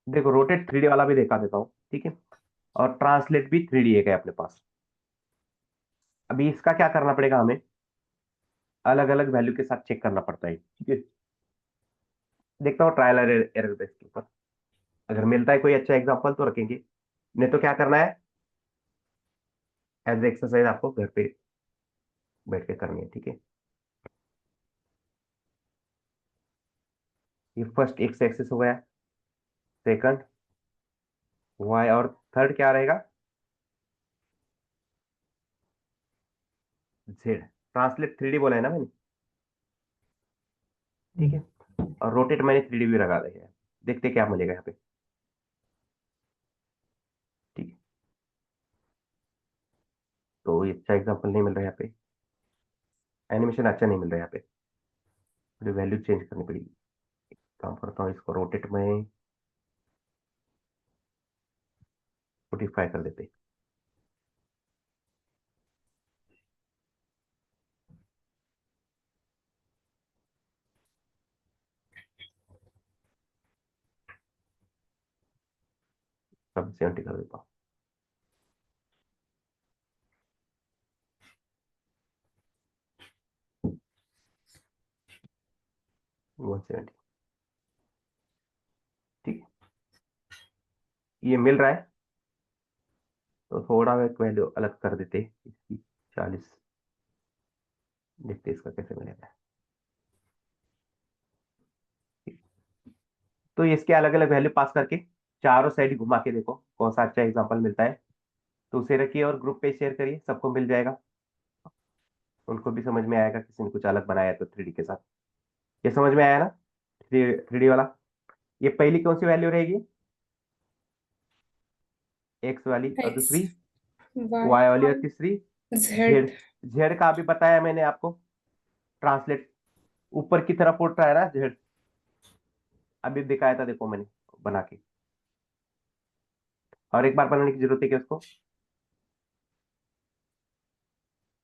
देखो रोटेट 3D वाला भी दिखा देता हूँ, ठीक है। और ट्रांसलेट भी 3D है अपने पास। अभी इसका क्या करना पड़ेगा हमें, अलग अलग वैल्यू के साथ चेक करना पड़ता है, ठीक है। देखता हूँ ट्रायल एरर बेस के ऊपर, अगर मिलता है कोई अच्छा एग्जांपल तो रखेंगे, नहीं तो क्या करना है, एज एक्सरसाइज आपको घर पे बैठ के करनी है, ठीक है। ये फर्स्ट एक्स एक्सिस हो गया, सेकंड वाई, और थर्ड क्या रहेगा, जेड। ट्रांसलेट 3D बोला है ना मैंने, ठीक है। और रोटेट मैंने 3D भी लगा दिया है, देखते क्या मिलेगा यहाँ पे, ठीक है। तो ये अच्छा एग्जांपल नहीं मिल रहा है यहाँ पे, एनिमेशन अच्छा नहीं मिल रहा है यहाँ पे, मुझे वैल्यू चेंज करनी पड़ेगी। काम करता हूँ, इसको रोटेट में 45 कर देते, सब 70 कर देता हूँ। 170, ठीक है। ये मिल रहा है तो थोड़ा एक वैल्यू अलग कर देते इसकी, 40, देखते इसका कैसे मिलेगा। तो इसके अलग अलग वैल्यू पास करके चारों साइड घुमा के देखो कौन सा अच्छा एग्जांपल मिलता है, तो उसे रखिए और ग्रुप पे शेयर करिए, सबको मिल जाएगा, उनको भी समझ में आएगा, किसी ने कुछ अलग बनाया तो 3D के साथ। ये समझ में आया ना, 3D वाला। ये पहली कौन सी वैल्यू रहेगी, एक्स वाली, और X, दूसरी Y, वाई वाली, और तीसरी Z, जेड। जेड का अभी बताया मैंने आपको, ट्रांसलेट ऊपर की तरफ उठ रहा है ना जेड, अभी दिखाया था, देखो मैंने बना के, और एक बार बनाने की जरूरत है क्या उसको?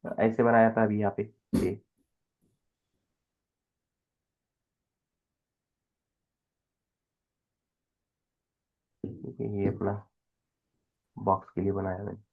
ऐसे बनाया था अभी यहाँ पे ये। ठीक है, ये अपना बॉक्स के लिए बनाया मैंने।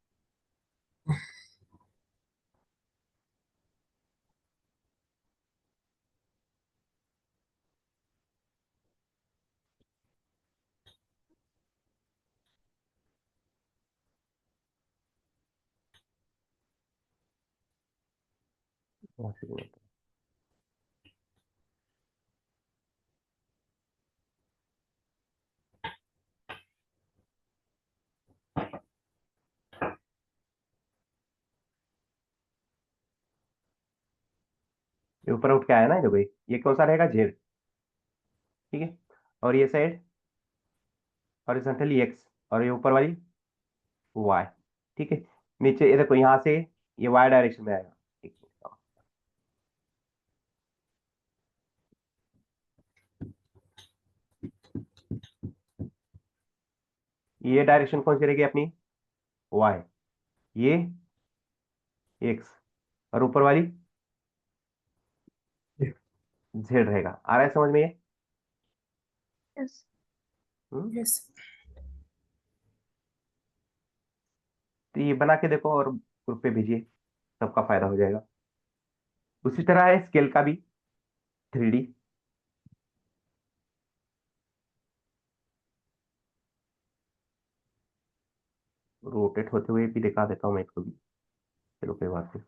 ये ऊपर उठ के आया ना, देखो ये कौन सा रहेगा? जेड। ठीक है, और ये साइड हॉरिजॉन्टली एक्स, और ये ऊपर वाली वाई। ठीक है, नीचे ये देखो, यहाँ से ये वाई डायरेक्शन में आएगा। एक मिनट, ये डायरेक्शन कौन सी रहेगी अपनी? वाई। ये एक्स, और ऊपर वाली जेड रहेगा। आ रहा है समझ में ये? यस। हम्म? यस। तो ये बना के देखो और ग्रुप पे भेजिए, सबका फायदा हो जाएगा। उसी तरह है स्केल का भी, 3D। रोटेट होते हुए भी दिखा देता हूँ मैं इसको भी, चलो कोई बात नहीं।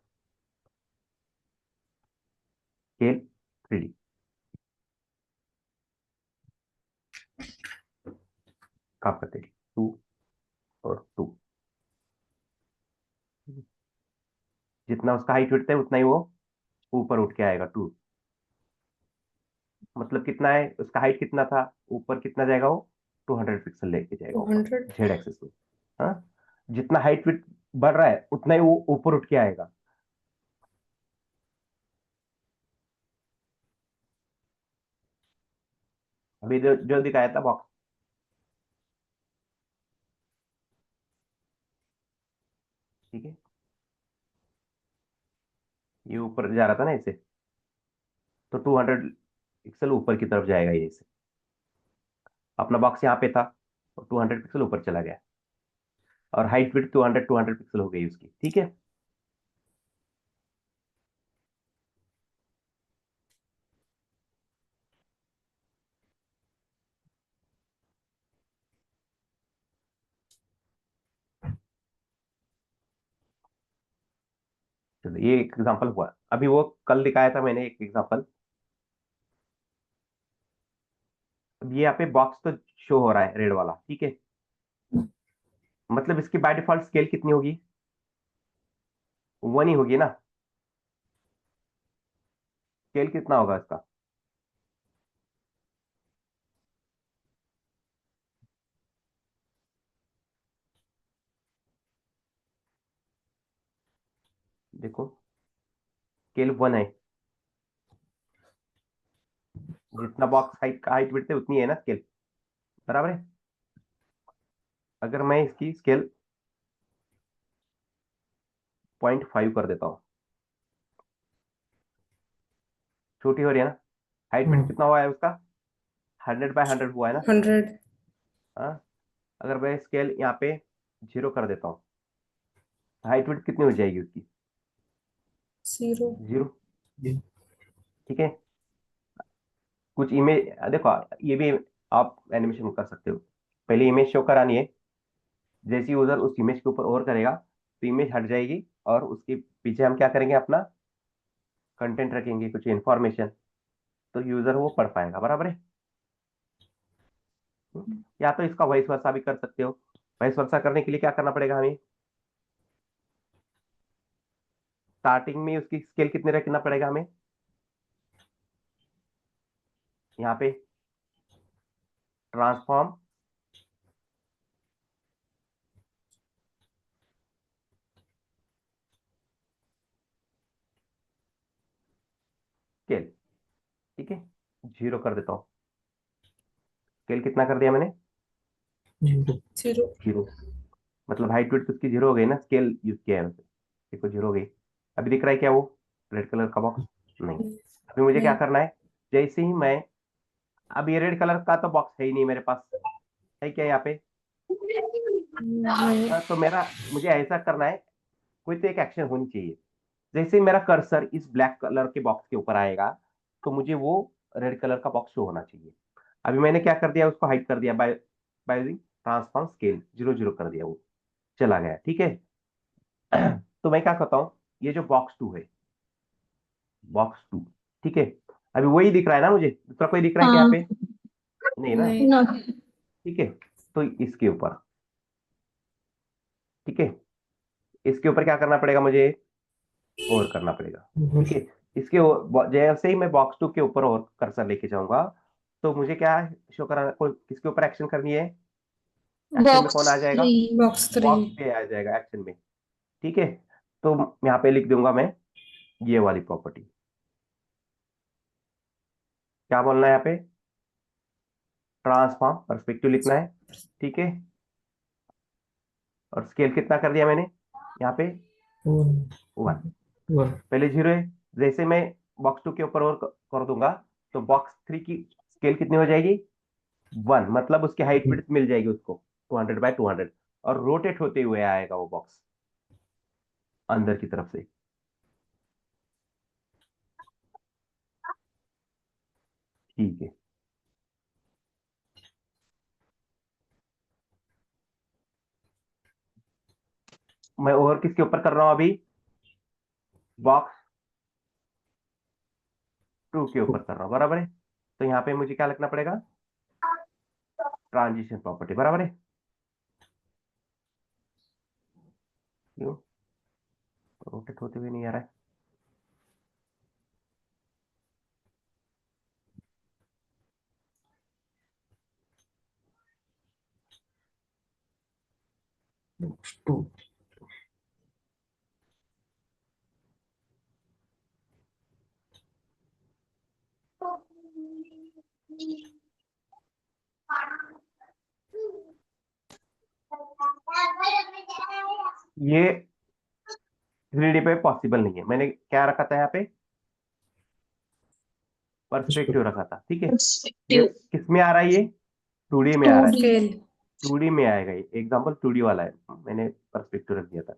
स्केल 3D कहाँ करते हैं? 2 और 2, जितना उसका हाइट उठता है उतना ही वो ऊपर उठ के आएगा। 2 मतलब कितना है उसका हाइट, कितना था ऊपर, कितना जाएगा वो? 200 पिक्सल लेके जाएगा ऊपर, 200। जेड एक्सिस में। हाँ, जितना हाइट विड्थ बढ़ रहा है उतना ही वो ऊपर उठ के आएगा। अभी जो दिखाया था बॉक्स, ठीक है, ये ऊपर जा रहा था ना इससे, तो 200 पिक्सल ऊपर की तरफ जाएगा ये, इससे अपना बॉक्स यहाँ पे था, और 200 पिक्सल ऊपर चला गया, और हाइट विड्थ 200 पिक्सल हो गई उसकी। ठीक है, चलो ये एक एग्जांपल हुआ। अभी वो कल दिखाया था मैंने एक एग्जांपल। अब ये यहाँ पे बॉक्स तो शो हो रहा है रेड वाला, ठीक है, मतलब इसकी बाय डिफॉल्ट स्केल कितनी होगी? 1 ही होगी ना। स्केल कितना होगा इसका? देखो, स्केल 1 है, जितना बॉक्स हाइट विड्थ है उतनी है ना स्केल, बराबर है। अगर मैं इसकी स्केल 0.5 कर देता हूँ, छोटी हो रही है ना। हाइट विड्थ कितना हुआ है उसका? 100 बाय 100 हुआ है ना। 100। हाँ, अगर मैं स्केल यहाँ पे 0 कर देता हूँ, हाइट विड्थ कितनी हो जाएगी उसकी? 0। 0। ठीक है, कुछ इमेज देखो, ये भी आप एनिमेशन कर सकते हो। पहले इमेज शो करानी है, जैसे यूजर उस इमेज के ऊपर और करेगा तो इमेज हट जाएगी, और उसके पीछे हम क्या करेंगे? अपना कंटेंट रखेंगे, कुछ इन्फॉर्मेशन, तो यूजर वो पढ़ पाएगा, बराबर है। या तो इसका वॉइस वर्सा भी कर सकते हो। वॉइस वर्सा करने के लिए क्या करना पड़ेगा हमें? स्टार्टिंग में उसकी स्केल कितने रखना पड़ेगा हमें? यहाँ पे ट्रांसफॉर्म स्केल, ठीक है, 0 कर देता हूँ। स्केल कितना कर दिया मैंने? 0 0 0। मतलब हाइट विड्थ उसकी 0 हो गई ना, स्केल यूज किया है वैसे, देखो 0 हो गई। अभी दिख रहा है क्या वो रेड कलर का बॉक्स? नहीं। अभी मुझे क्या नहीं करना है, जैसे ही मैं, अब ये रेड कलर का तो बॉक्स है ही नहीं मेरे पास, है क्या यहाँ पे? नहीं तो मुझे ऐसा करना है, कोई तो एक एक्शन होनी चाहिए। जैसे ही मेरा कर्सर इस ब्लैक कलर के बॉक्स के ऊपर आएगा तो मुझे वो रेड कलर का बॉक्स शो होना चाहिए। अभी मैंने क्या कर दिया, उसको हाइड कर दिया बाय बाय ट्रांसफॉर्म स्केल, 0 0 कर दिया, वो चला गया। ठीक है। तो मैं क्या करता हूँ, ये जो बॉक्स 2 है, बॉक्स 2, ठीक है, अभी वही दिख रहा है ना मुझे, दूसरा कोई दिख रहा है क्या यहाँ हाँ। पे? नहीं ना। नहीं ना। ठीक है, तो इसके ऊपर, ठीक है, इसके ऊपर क्या करना पड़ेगा मुझे, और करना पड़ेगा। ठीक है, जैसे ही मैं बॉक्स 2 के ऊपर और कर्सर लेके जाऊंगा तो मुझे क्या शो कराना, किसके ऊपर एक्शन करनी है? एक्शन में बॉक्स कौन आ जाएगा? 3। बॉक्स 3 बॉक्स पे आ जाएगा एक्शन में। ठीक है, तो यहाँ पे लिख दूंगा मैं ये वाली प्रॉपर्टी। क्या बोलना है यहाँ पे? ट्रांसफॉर्म पर्सपेक्टिव लिखना है। ठीक है, और स्केल कितना कर दिया मैंने यहाँ पे? 1। 1 पहले 0 है, जैसे मैं बॉक्स 2 के ऊपर और कर दूंगा तो बॉक्स 3 की स्केल कितनी हो जाएगी? 1। मतलब उसकी हाइट विड्थ मिल जाएगी उसको 200 बाय 200, और रोटेट होते हुए आएगा वो बॉक्स अंदर की तरफ से। ठीक है, मैं और किसके ऊपर कर रहा हूं अभी? बॉक्स 2 के ऊपर कर रहा हूं, बराबर है। तो यहाँ पे मुझे क्या लिखना पड़ेगा? ट्रांजिशन प्रॉपर्टी, बराबर है। क्यों रोटेट होते हुए नहीं आ रहा है? टू ये 3D पे पॉसिबल नहीं है, मैंने क्या रखा था यहाँ पे? परस्पेक्टिव रखा था। ठीक है, ये पर्सपेक्टिव किस में आ रहा है? ये 2D में आ रहा है। 2D। स्केल 2D में आएगा, ये एग्जाम्पल 2D वाला है, मैंने परस्पेक्टिव रख दिया था।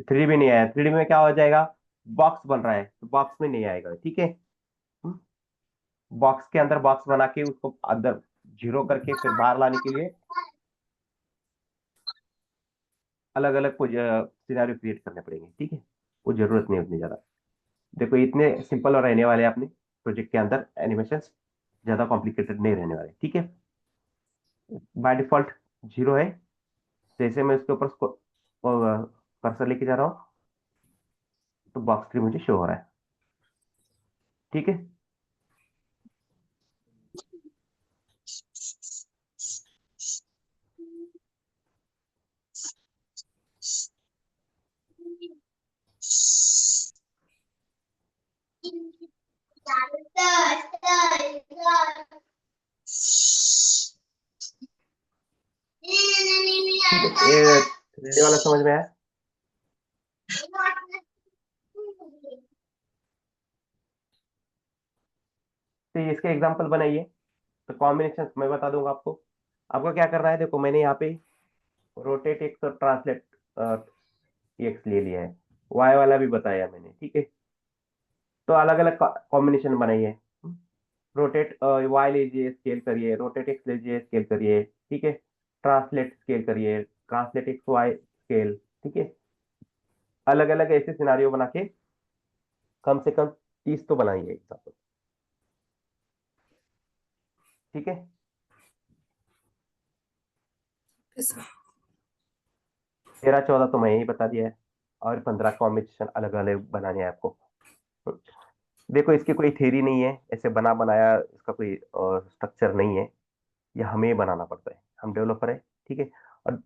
3D में नहीं आया, 3D में क्या हो जाएगा? बॉक्स बन रहा है तो बॉक्स में नहीं आएगा। ठीक है, बॉक्स के अंदर बॉक्स बना के उसको अंदर 0 करके फिर बाहर लाने के लिए अलग अलग सिनेरियो क्रिएट करने पड़ेंगे। ठीक है, वो जरूरत नहीं है उतनी ज्यादा। देखो इतने सिंपल और रहने वाले हैं अपने प्रोजेक्ट के अंदर, एनिमेशन ज्यादा कॉम्प्लिकेटेड नहीं रहने वाले। ठीक है, बाय डिफॉल्ट 0 है। जैसे मैं उसके ऊपर कर्सर लेके जा रहा हूँ तो बॉक्स 3 मुझे शो हो रहा है। ठीक है, ठीक है, ये 3D वाला समझ में आया? तो ये इसके एग्जांपल बनाइए। तो कॉम्बिनेशन मैं बता दूंगा आपको। आपको क्या करना है, देखो मैंने यहाँ पे रोटेट एक्स और ट्रांसलेट एक्स ले लिया है, वाई वाला भी बताया मैंने। ठीक है, तो अलग अलग कॉम्बिनेशन बनाइए। रोटेट वाई लीजिए, स्केल करिए, रोटेट एक्स लीजिए, स्केल करिए। ठीक है, ट्रांसलेट स्केल करिए, ट्रांसलेट एक्स वाई स्केल। ठीक है, अलग अलग ऐसे सिनारियो बना के कम से कम 30 तो बनाइए एक साथ। ठीक है, ऐसा 13 14 तो मैं ही बता दिया है, और 15 कॉम्बिनेशन अलग अलग बनाने हैं आपको। देखो इसकी कोई थ्योरी नहीं है, ऐसे बना बनाया इसका कोई स्ट्रक्चर नहीं है, ये हमें बनाना पड़ता है, हम डेवलपर है। ठीक है, और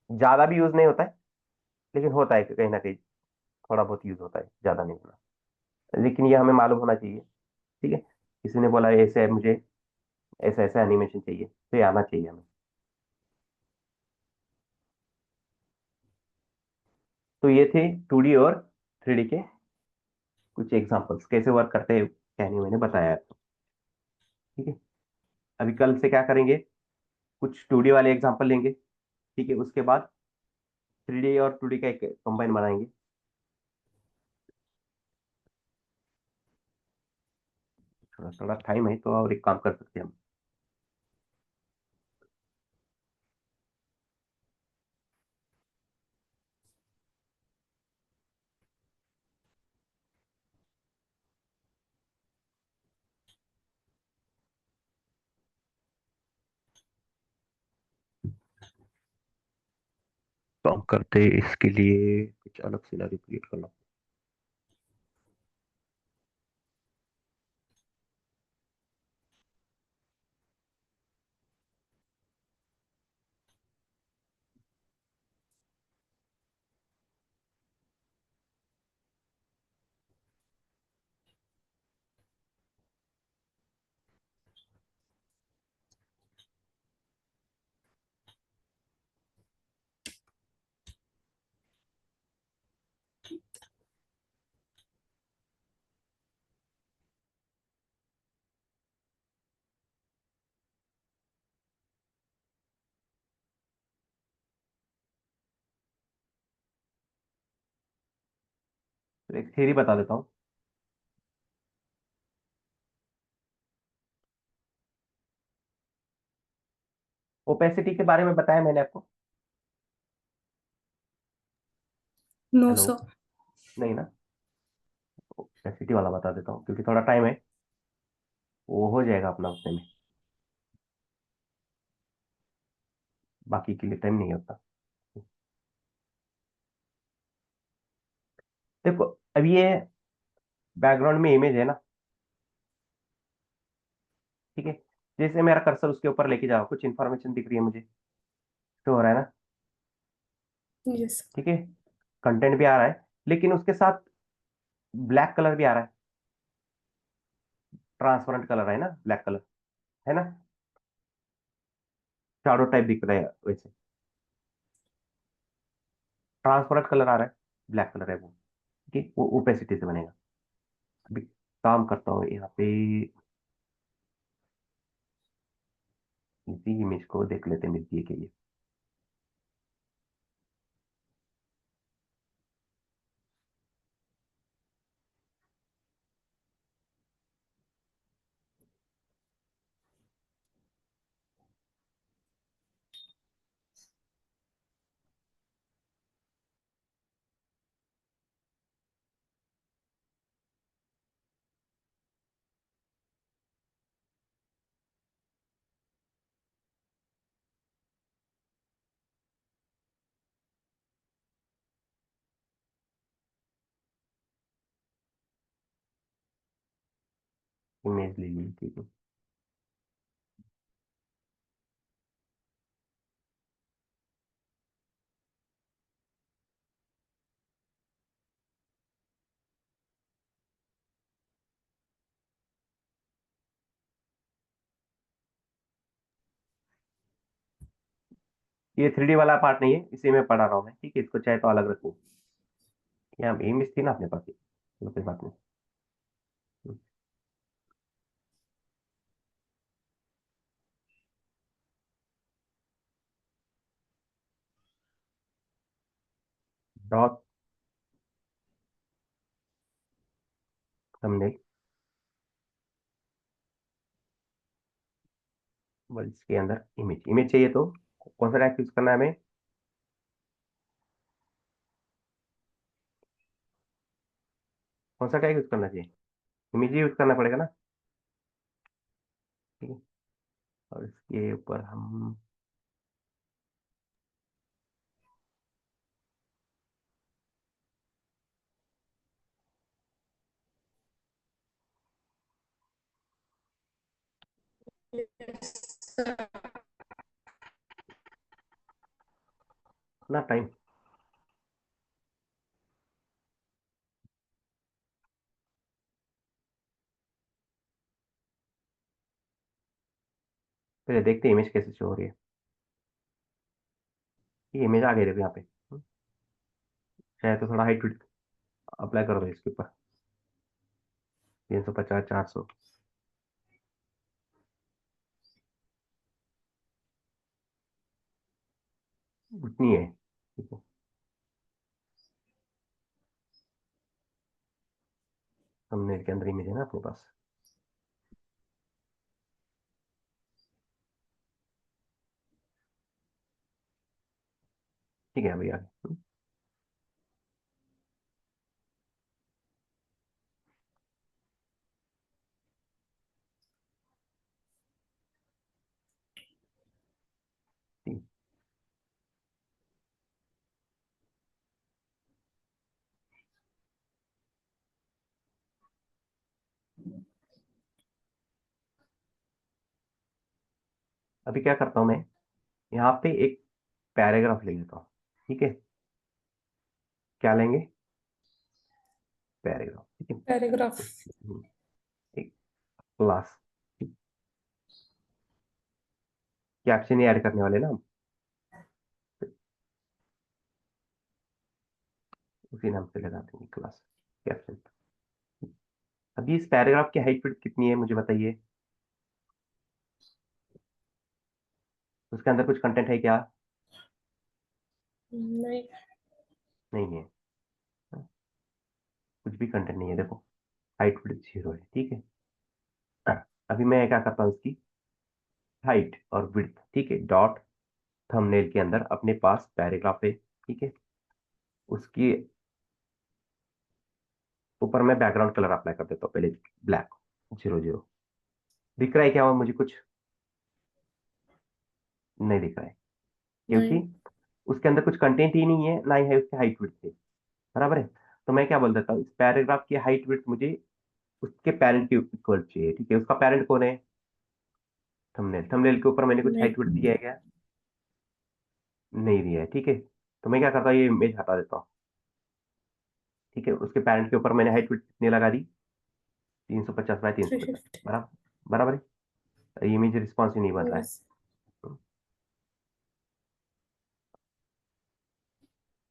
ज्यादा भी यूज नहीं होता है, लेकिन होता है कहीं ना कहीं, थोड़ा बहुत यूज होता है, ज्यादा नहीं होता, लेकिन ये हमें मालूम होना चाहिए। ठीक है, किसी ने बोला ऐसे है मुझे ऐसा ऐसा एनिमेशन चाहिए, तो ये आना चाहिए हमें। तो ये थे 2D और 3D के कुछ एग्जांपल्स, कैसे वर्क करते हैं क्या नहीं मैंने बताया आपको। ठीक है, अभी कल से क्या करेंगे, कुछ 2D वाले एग्जांपल लेंगे, ठीक है, उसके बाद 3D और 2D का एक कंबाइन बनाएंगे। थोड़ा थोड़ा टाइम है तो और एक काम कर सकते हैं हम। काम करते इसके लिए कुछ अलग सिनेरियो क्रिएट करना। तो एक थ्योरी बता देता हूँ। ओपेसिटी के बारे में बताया मैंने आपको? No hello? सर। नहीं ना? ओपेसिटी वाला बता देता हूँ क्योंकि थोड़ा टाइम है, वो हो जाएगा अपना उतने में, बाकी के लिए टाइम नहीं होता। देखो, अब ये बैकग्राउंड में इमेज है ना, ठीक है, जैसे मेरा कर्सर उसके ऊपर लेके जाओ, कुछ इन्फॉर्मेशन दिख रही है मुझे, तो हो रहा है ना, यस। ठीक है, कंटेंट भी आ रहा है, लेकिन उसके साथ ब्लैक कलर भी आ रहा है, ट्रांसपेरेंट कलर है ना, ब्लैक कलर है ना, शैडो टाइप दिख रहा है वैसे, ट्रांसपेरेंट कलर आ रहा है, ब्लैक कलर है वो, ठीक है, वो ओपेसिटी से बनेगा। अभी काम करता हूँ यहाँ पे, इसी इमेज को देख लेते हैं मिलती है कि ये इमेज ले ली, ठीक है। ये 3D वाला पार्ट नहीं है, इसी में पढ़ा रहा हूँ मैं, ठीक है, इसको चाहे तो अलग रखूँ, यहाँ इमेज थी ना अपने पास, चलो कोई बात नहीं। डॉट थंबनेल, बस इसके अंदर इमेज, इमेज चाहिए तो कौन सा टैग यूज करना है हमें, कौन सा टैग यूज करना चाहिए, इमेज ही यूज करना पड़ेगा ना, ठीक है, और इसके ऊपर हम अपना टाइम, पहले देखते हैं इमेज कैसे शो हो रही है। ये इमेज आ गई देखो यहाँ पे। शायद तो थोड़ा हाइट अप्लाई कर दो इसके ऊपर। 350, 400। उतनी है, ठीक है। थंबनेल के अंदर इमेज है ना अपने पास। ठीक है, अभी आ गया। ठीक। अभी क्या करता हूँ मैं, यहाँ पे एक पैराग्राफ ले लेता हूँ। ठीक है, क्या लेंगे? पैराग्राफ, ठीक है। पैराग्राफ। हम्म, एक क्लास कैप्शन ही ऐड करने वाले ना हम, उसी नाम से लगा देंगे क्लास कैप्शन। अभी इस पैराग्राफ की हाइट विड्थ कितनी है मुझे बताइए। उसके अंदर कुछ कंटेंट है क्या? नहीं। नहीं है, कुछ भी कंटेंट नहीं है। देखो हाइट विड्थ 0 है, ठीक है। अभी मैं क्या करता हूँ, इसकी हाइट और विड्थ, ठीक है, डॉट थंबनेल के अंदर अपने पास पैराग्राफ है, ठीक है। उसकी ऊपर मैं बैकग्राउंड कलर अप्लाई कर देता हूँ पहले, ब्लैक 00। दिख रहा है क्या वो मुझे? कुछ नहीं दिख रहा है, क्योंकि नहीं। उसके अंदर कुछ कंटेंट ही नहीं है, ना ही है उसकी हाइट विड्थ है। बराबर है। तो मैं क्या बोल देता हूँ, इस पैराग्राफ की हाइट विड्थ मुझे उसके पेरेंट के इक्वल चाहिए, ठीक है। उसका पेरेंट कौन है? थंबनेल। थंबनेल के ऊपर मैंने कुछ नहीं। हाइट विड्थ दिया है क्या? नहीं दिया है, ठीक है। तो मैं क्या करता हूँ, ये इमेज हटा देता हूँ, ठीक है। उसके पेरेंट के ऊपर मैंने हाइट विड्थ कितनी लगा दी? 350 बाय 350। 350। बराबर, बराबर है। इमेज रिस्पॉन्स ही नहीं बन रहा है। यस।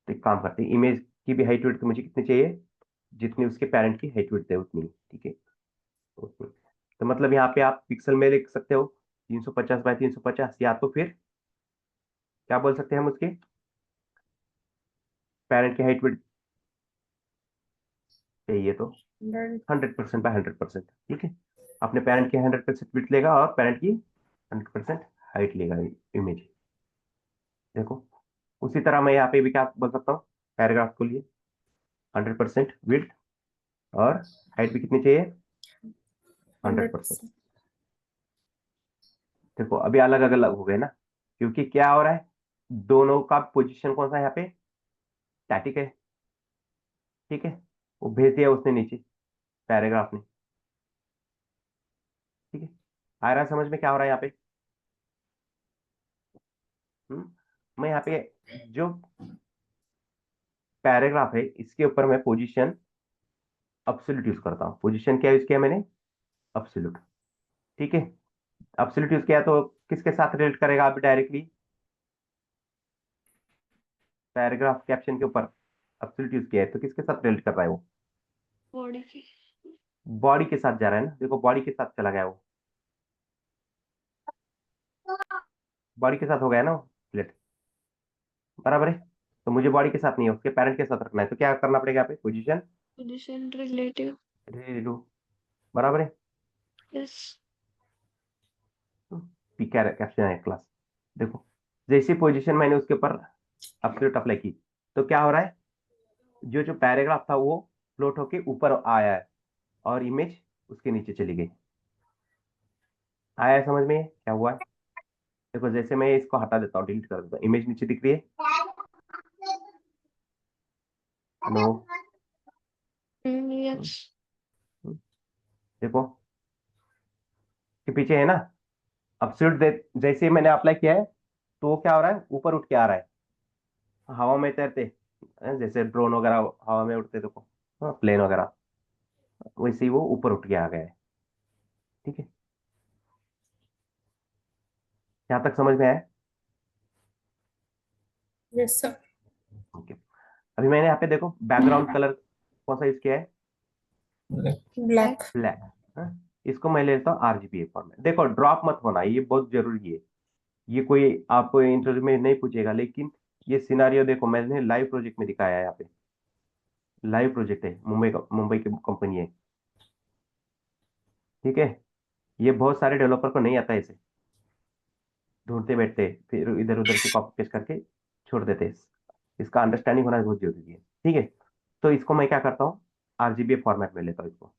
तो एक काम करते हैं, इमेज की भी हाइट विड्थ मुझे कितनी चाहिए? जितनी उसके पेरेंट की हाइट विड्थ है उतनी, ठीक है, उतनी। तो मतलब यहाँ पे आप पिक्सल में लिख सकते हो 350 बाय 350, या तो फिर क्या बोल सकते हैं हम उसके पेरेंट की हाइट विड्थ चाहिए तो 100% बाय 100%, ठीक है। अपने पेरेंट की 100% विड्थ लेगा और पेरेंट की 100% हाइट लेगा इमेज। देखो उसी तरह मैं यहाँ पे भी क्या बोल सकता हूँ, पैराग्राफ के लिए 100% विड्थ और हाइट भी कितनी चाहिए? 100%। 100%। देखो अभी अलग अलग हो गए ना, क्योंकि क्या हो रहा है, दोनों का पोजीशन कौन सा है यहाँ पे? स्टैटिक है, ठीक है। वो भेज दिया उसने नीचे पैराग्राफ ने, ठीक है। आ रहा है समझ में क्या हो रहा है यहाँ पे? मैं यहाँ पे जो पैराग्राफ है इसके ऊपर मैं पोजीशन अब्सोल्यूट यूज करता हूँ। पोजीशन क्या यूज किया मैंने? अब्सोल्यूट, ठीक है। अब्सोल्यूट यूज किया तो किसके साथ रिलेट करेगा अभी डायरेक्टली? पैराग्राफ कैप्शन के ऊपर अब्सोल्यूट यूज किया है तो किसके साथ रिलेट कर रहा है वो? बॉडी की। बॉडी के साथ जा रहा है ना, देखो बॉडी के साथ चला गया वो, बॉडी के साथ हो गया ना वो रिलेट। बराबर है। तो मुझे बॉडी के साथ नहीं है, उसके पेरेंट के साथ रखना है, तो क्या करना पड़ेगा यहाँ पे? Position position relative. रिलेटिव, बराबर है। यस। पी कैप्शन है क्लास। देखो जैसी पोजीशन मैंने उसके ऊपर अब्सोल्यूट अप्लाई की, तो क्या हो रहा है, जो जो पैराग्राफ था वो फ्लोट होके ऊपर आया है और इमेज उसके नीचे चली गई। आया है समझ में क्या हुआ है? देखो जैसे मैं इसको हटा देता हूँ, डिलीट कर देता हूँ, इमेज नीचे दिख रही है। हेलो। यस। देखो के पीछे है ना अब्सोल्यूट, जैसे ही मैंने अप्लाई किया है तो वो क्या हो रहा है, ऊपर उठ के आ रहा है, हवा में तैरते हैं, जैसे ड्रोन वगैरह हवा में उड़ते देखो, हाँ प्लेन वगैरह, वैसे ही वो ऊपर उठ के आ गया है, ठीक है। यहां तक समझ में आया? Yes sir. ओके, अभी मैंने यहाँ पे देखो बैकग्राउंड कलर कौन सा यूज किया है? ब्लैक। ब्लैक। इसको मैं ले लेता हूँ आरजीबी फॉर्मेट। देखो ड्रॉप मत होना, ये बहुत जरूरी है। ये कोई आपको इंटरव्यू में नहीं पूछेगा, लेकिन ये सिनारियो देखो मैंने लाइव प्रोजेक्ट में दिखाया है। यहाँ पे लाइव प्रोजेक्ट है, मुंबई की कंपनी है, ठीक है। ये बहुत सारे डेवलपर को नहीं आता है, इसे ढूंढते बैठते फिर इधर उधर से कॉपी पेस्ट करके छोड़ देते हैं। इसका अंडरस्टैंडिंग होना बहुत जरूरी है, ठीक है। तो इसको मैं क्या करता हूँ, आरजीबी फॉर्मेट में लेता हूँ इसको।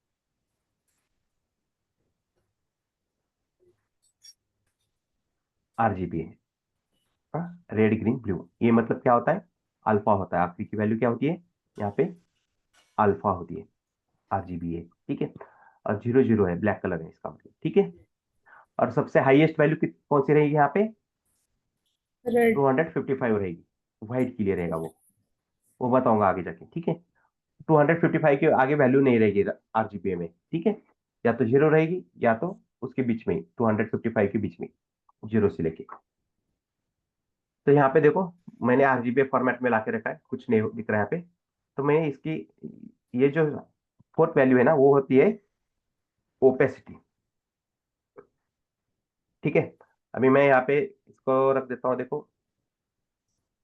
आरजीबी है, रेड ग्रीन ब्लू, ये मतलब क्या होता है? अल्फा होता है। आपकी की वैल्यू क्या होती है यहाँ पे? अल्फा होती है। आरजीबी है, ठीक है। और 0 0 है, ब्लैक कलर है इसका मतलब, ठीक है। और सबसे हाईएस्ट वैल्यू कौन सी रहेगी यहाँ पे? रेड। 255 रहेगी। व्हाइट के लिए रहेगा वो बताऊंगा आगे जाके, ठीक है। 255 के आगे वैल्यू नहीं रहेगी आरजीबी में, ठीक है। या तो 0 रहेगी या तो उसके बीच में 255 के बीच में, 0 से लेके। तो यहाँ पे देखो मैंने आरजीबी फॉर्मेट में ला के रखा है, कुछ नहीं दिख रहा है यहाँ पे। तो मैं इसकी ये जो फोर्थ वैल्यू है ना, वो होती है ओपेसिटी, ठीक है। अभी मैं यहाँ पे इसको रख देता हूँ, देखो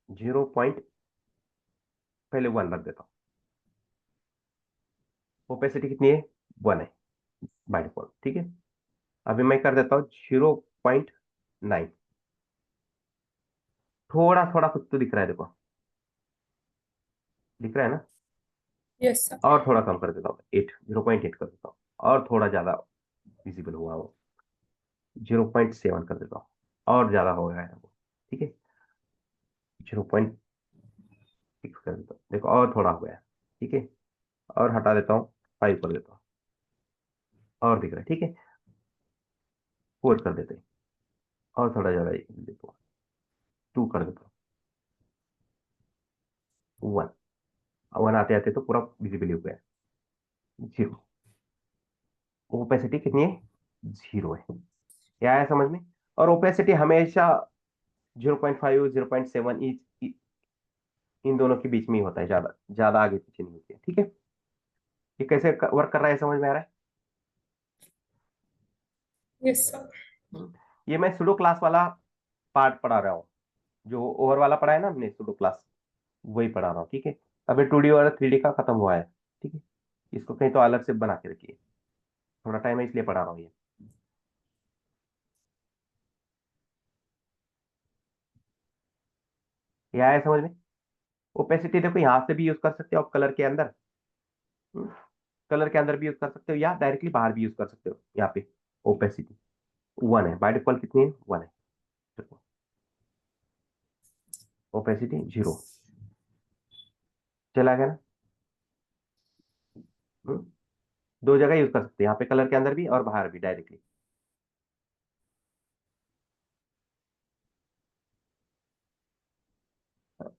0 पहले 1 रख देता हूँ। ओपेसिटी कितनी है? 1 है बाय डिफॉल्ट, ठीक है। अभी मैं कर देता हूँ 0.9। थोड़ा थोड़ा कुछ तो दिख रहा है, देखो दिख रहा है ना। Yes sir. और थोड़ा कम कर देता हूँ, 0.8 कर देता हूँ। और थोड़ा ज्यादा विजिबल हुआ वो, 0.7 कर देता हूँ। और ज्यादा हो गया है वो, ठीक है। 0.6 कर देता हूँ, देखो और थोड़ा हो गया, ठीक है। और हटा देता हूँ, 5 कर देता हूँ। और दिख रहा है, ठीक है। 4 कर देते हैं, और थोड़ा ज्यादा देखो, 2 कर देता हूँ। 1 आते आते तो पूरा विजिबल हो गया। 0, ओपेसिटी कितनी है? 0 है। क्या आया समझ में? और ओपेसिटी हमेशा 0.5 0.7 इन दोनों के बीच में ही होता है, ज्यादा ज्यादा आगे पीछे नहीं होती है, ठीक है। ये कैसे वर्क कर रहा है, समझ में आ रहा है? Yes sir. ये मैं सुडो क्लास वाला पार्ट पढ़ा रहा हूँ, जो ओवर वाला पढ़ा है ना हमने सुडो क्लास, वही पढ़ा रहा हूँ, ठीक है। अभी 2D और 3D का खत्म हुआ है, ठीक है। इसको कहीं तो अलग से बना के रखिए, थोड़ा टाइम है इसलिए पढ़ा रहा हूँ ये। आया समझ में? ओपेसिटी देखो यहाँ से भी यूज कर सकते हो आप, कलर के अंदर, कलर के अंदर भी यूज कर सकते हो या डायरेक्टली बाहर भी यूज कर सकते हो। यहाँ पे ओपेसिटी 1 है बाय डिफॉल्ट, कितनी है? 1 है। ओपेसिटी 0 चला गया ना। हम्म, दो जगह यूज कर सकते हैं, यहाँ पे कलर के अंदर भी और बाहर भी डायरेक्टली।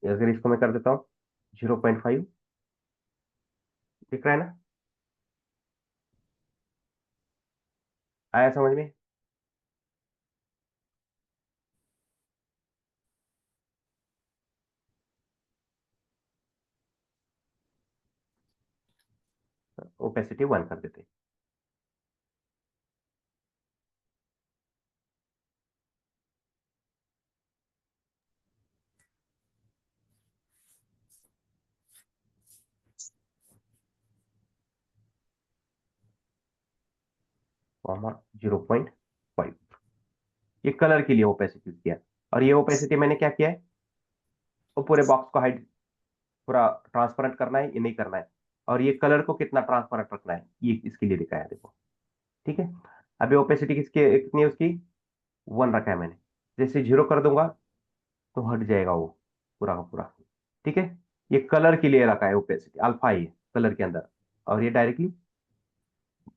अगर इसको मैं कर देता हूँ 0.5, दिख रहा है ना? आया समझ में? ओपेसिटी 1 कर देते हैं। कॉमा 0.5, ये कलर के लिए ओपेसिटी किया। और ये ओपेसिटी मैंने क्या किया है, वो पूरे बॉक्स को हाइड, पूरा ट्रांसपेरेंट करना है, ये नहीं करना है। और ये कलर को कितना ट्रांसपेरेंट रखना है, ये इसके लिए दिखाया है, देखो, ठीक है। अभी ओपेसिटी कितनी है उसकी? 1 रखा है मैंने। जैसे 0 कर दूंगा तो हट जाएगा वो पूरा का पूरा, ठीक है। ये कलर के लिए रखा है ओपेसिटी, अल्फा ही है कलर के अंदर। और ये डायरेक्टली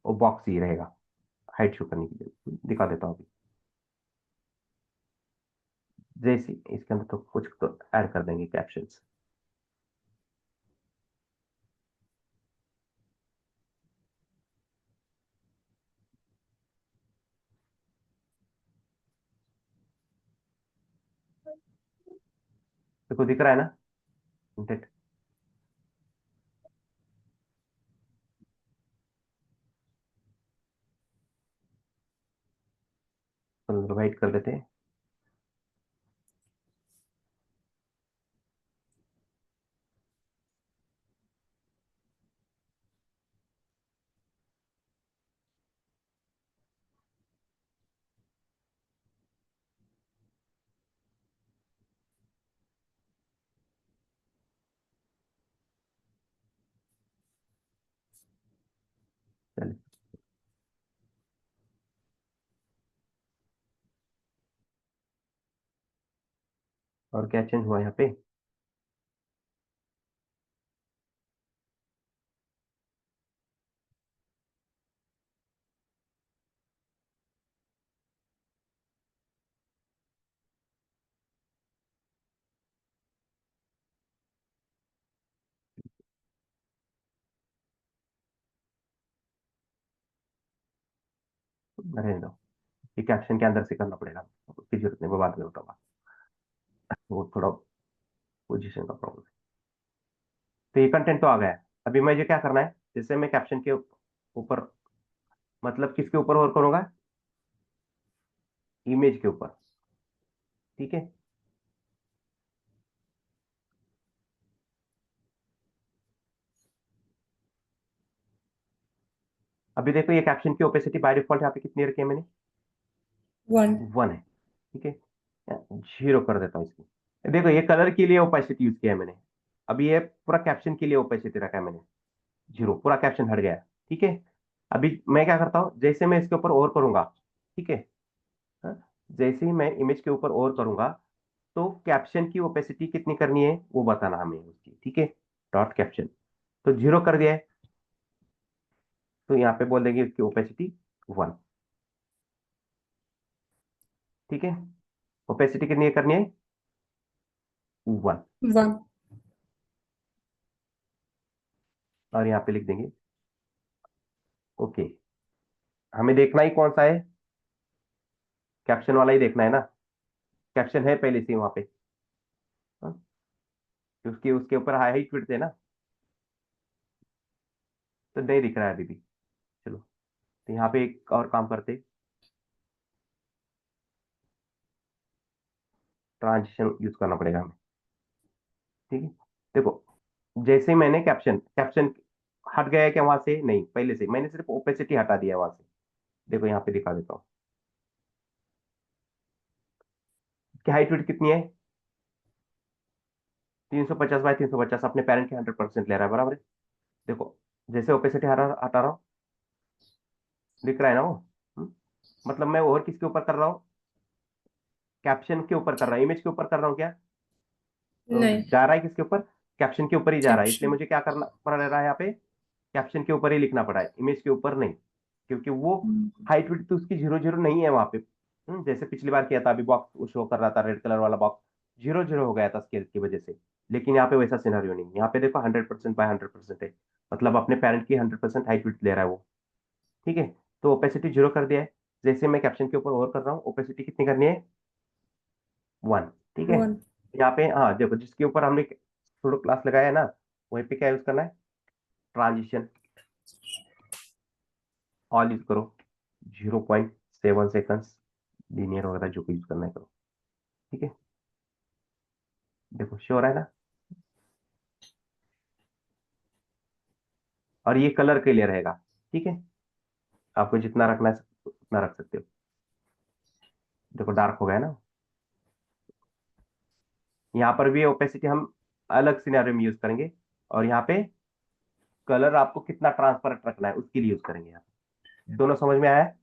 वो बॉक्स ही रहेगा हाइड शो करने के लिए। दिखा देता हूँ अभी, जैसे इसके अंदर तो कुछ तो ऐड कर देंगे कैप्शंस। देखो दिख रहा है ना इंटेंट। प्रोवाइड कर देते हैं। चलिए और क्या चेंज हुआ यहाँ पे? रहने दो, ये कैप्शन के अंदर से करना पड़ेगा, उसकी जरूरत नहीं, वो बाद में होगा, वो थोड़ा पोजीशन का प्रॉब्लम है। तो ये कंटेंट तो आ गया है। अभी मुझे क्या करना है, जैसे मैं कैप्शन के ऊपर, मतलब किसके ऊपर और करूंगा? इमेज के ऊपर, ठीक है। अभी देखो ये कैप्शन की ओपेसिटी बाय डिफॉल्ट यहाँ पे कितनी रखी है मैंने? 1 1 है, ठीक है। 0 कर देता हूँ इसकी। देखो ये कलर के लिए ओपेसिटी यूज किया है मैंने, अभी ये पूरा कैप्शन के लिए ओपेसिटी रखा है मैंने 0, पूरा कैप्शन हट गया, ठीक है। अभी मैं क्या करता हूँ, जैसे मैं इसके ऊपर और करूंगा, ठीक है, हाँ? जैसे ही मैं इमेज के ऊपर और करूंगा तो कैप्शन की ओपेसिटी कितनी करनी है वो बताना हमें उसकी, ठीक है। डॉट कैप्शन, तो 0 कर दिया है, तो यहाँ पे बोल देंगे इसकी ओपेसिटी 1, ठीक है। ओपेसिटी कितनी करनी है? 1। 1 और यहाँ पे लिख देंगे ओके। हमें देखना ही कौन सा है, कैप्शन वाला ही देखना है ना, कैप्शन है पहले से वहां पे, हाँ? उसके उसके ऊपर हाई हाई ट्वीट थे ना, तो नहीं दिख रहा है अभी भी। चलो, तो यहाँ पे एक और काम करते, ट्रांजिशन यूज करना पड़ेगा हमें, ठीक है। देखो जैसे ही मैंने कैप्शन कैप्शन हट गया है क्या वहां से? नहीं, पहले से मैंने सिर्फ ओपेसिटी हटा दिया है वहां से। देखो यहाँ पे दिखा देता हूँ कि हाइट वेट कितनी है, 350 बाय 350, अपने पेरेंट के 100% ले रहा है, बराबर है। देखो जैसे ओपेसिटी हटा हटा रहा हूँ, दिख रहा है ना वो? मतलब मैं और किसके ऊपर कर रहा हूँ? कैप्शन के ऊपर कर रहा हूँ, इमेज के ऊपर कर रहा हूँ क्या? तो नहीं जा रहा है किसके ऊपर? कैप्शन के ऊपर ही जा रहा है, इसलिए कैप्शन मुझे क्या करना पड़ रहा है यहाँ पे? कैप्शन के ऊपर ही लिखना पड़ा है, इमेज के ऊपर नहीं, क्योंकि वो हाइट विड्थ तो उसकी 0 0 नहीं है वहां पे। जैसे पिछली बार किया था, अभी बॉक्स शो कर रहा था रेड कलर वाला बॉक्स, 0 0 हो गया था स्केल की वजह से। लेकिन यहाँ पे वैसा सिनेरियो नहीं, यहाँ पे देखो 100% बाय 100% है, मतलब अपने पेरेंट की 100% हाइट विड्थ ले रहा है वो, ठीक है। तो ओपेसिटी 0 कर दिया है। जैसे मैं कैप्शन के ऊपर और कर रहा हूँ, ओपेसिटी कितनी करनी है? 1, ठीक है। 1 यहाँ पे हाँ देखो, जिसके ऊपर हमने थोड़ा क्लास लगाया है ना, वहीं पे क्या यूज करना है? ट्रांजिशन ऑल यूज करो, 0.7 सेकंड्स लीनियर वगैरह जो भी यूज करना है करो, ठीक है। देखो श्योर है ना? और ये कलर के लिए रहेगा, ठीक है। आपको जितना रखना है उतना रख सकते हो। देखो डार्क हो गया ना। यहाँ पर भी ओपेसिटी हम अलग सिनेरियो में यूज करेंगे, और यहाँ पे कलर आपको कितना ट्रांसपेरेंट रखना है उसके लिए यूज करेंगे। यहाँ दोनों समझ में आया है?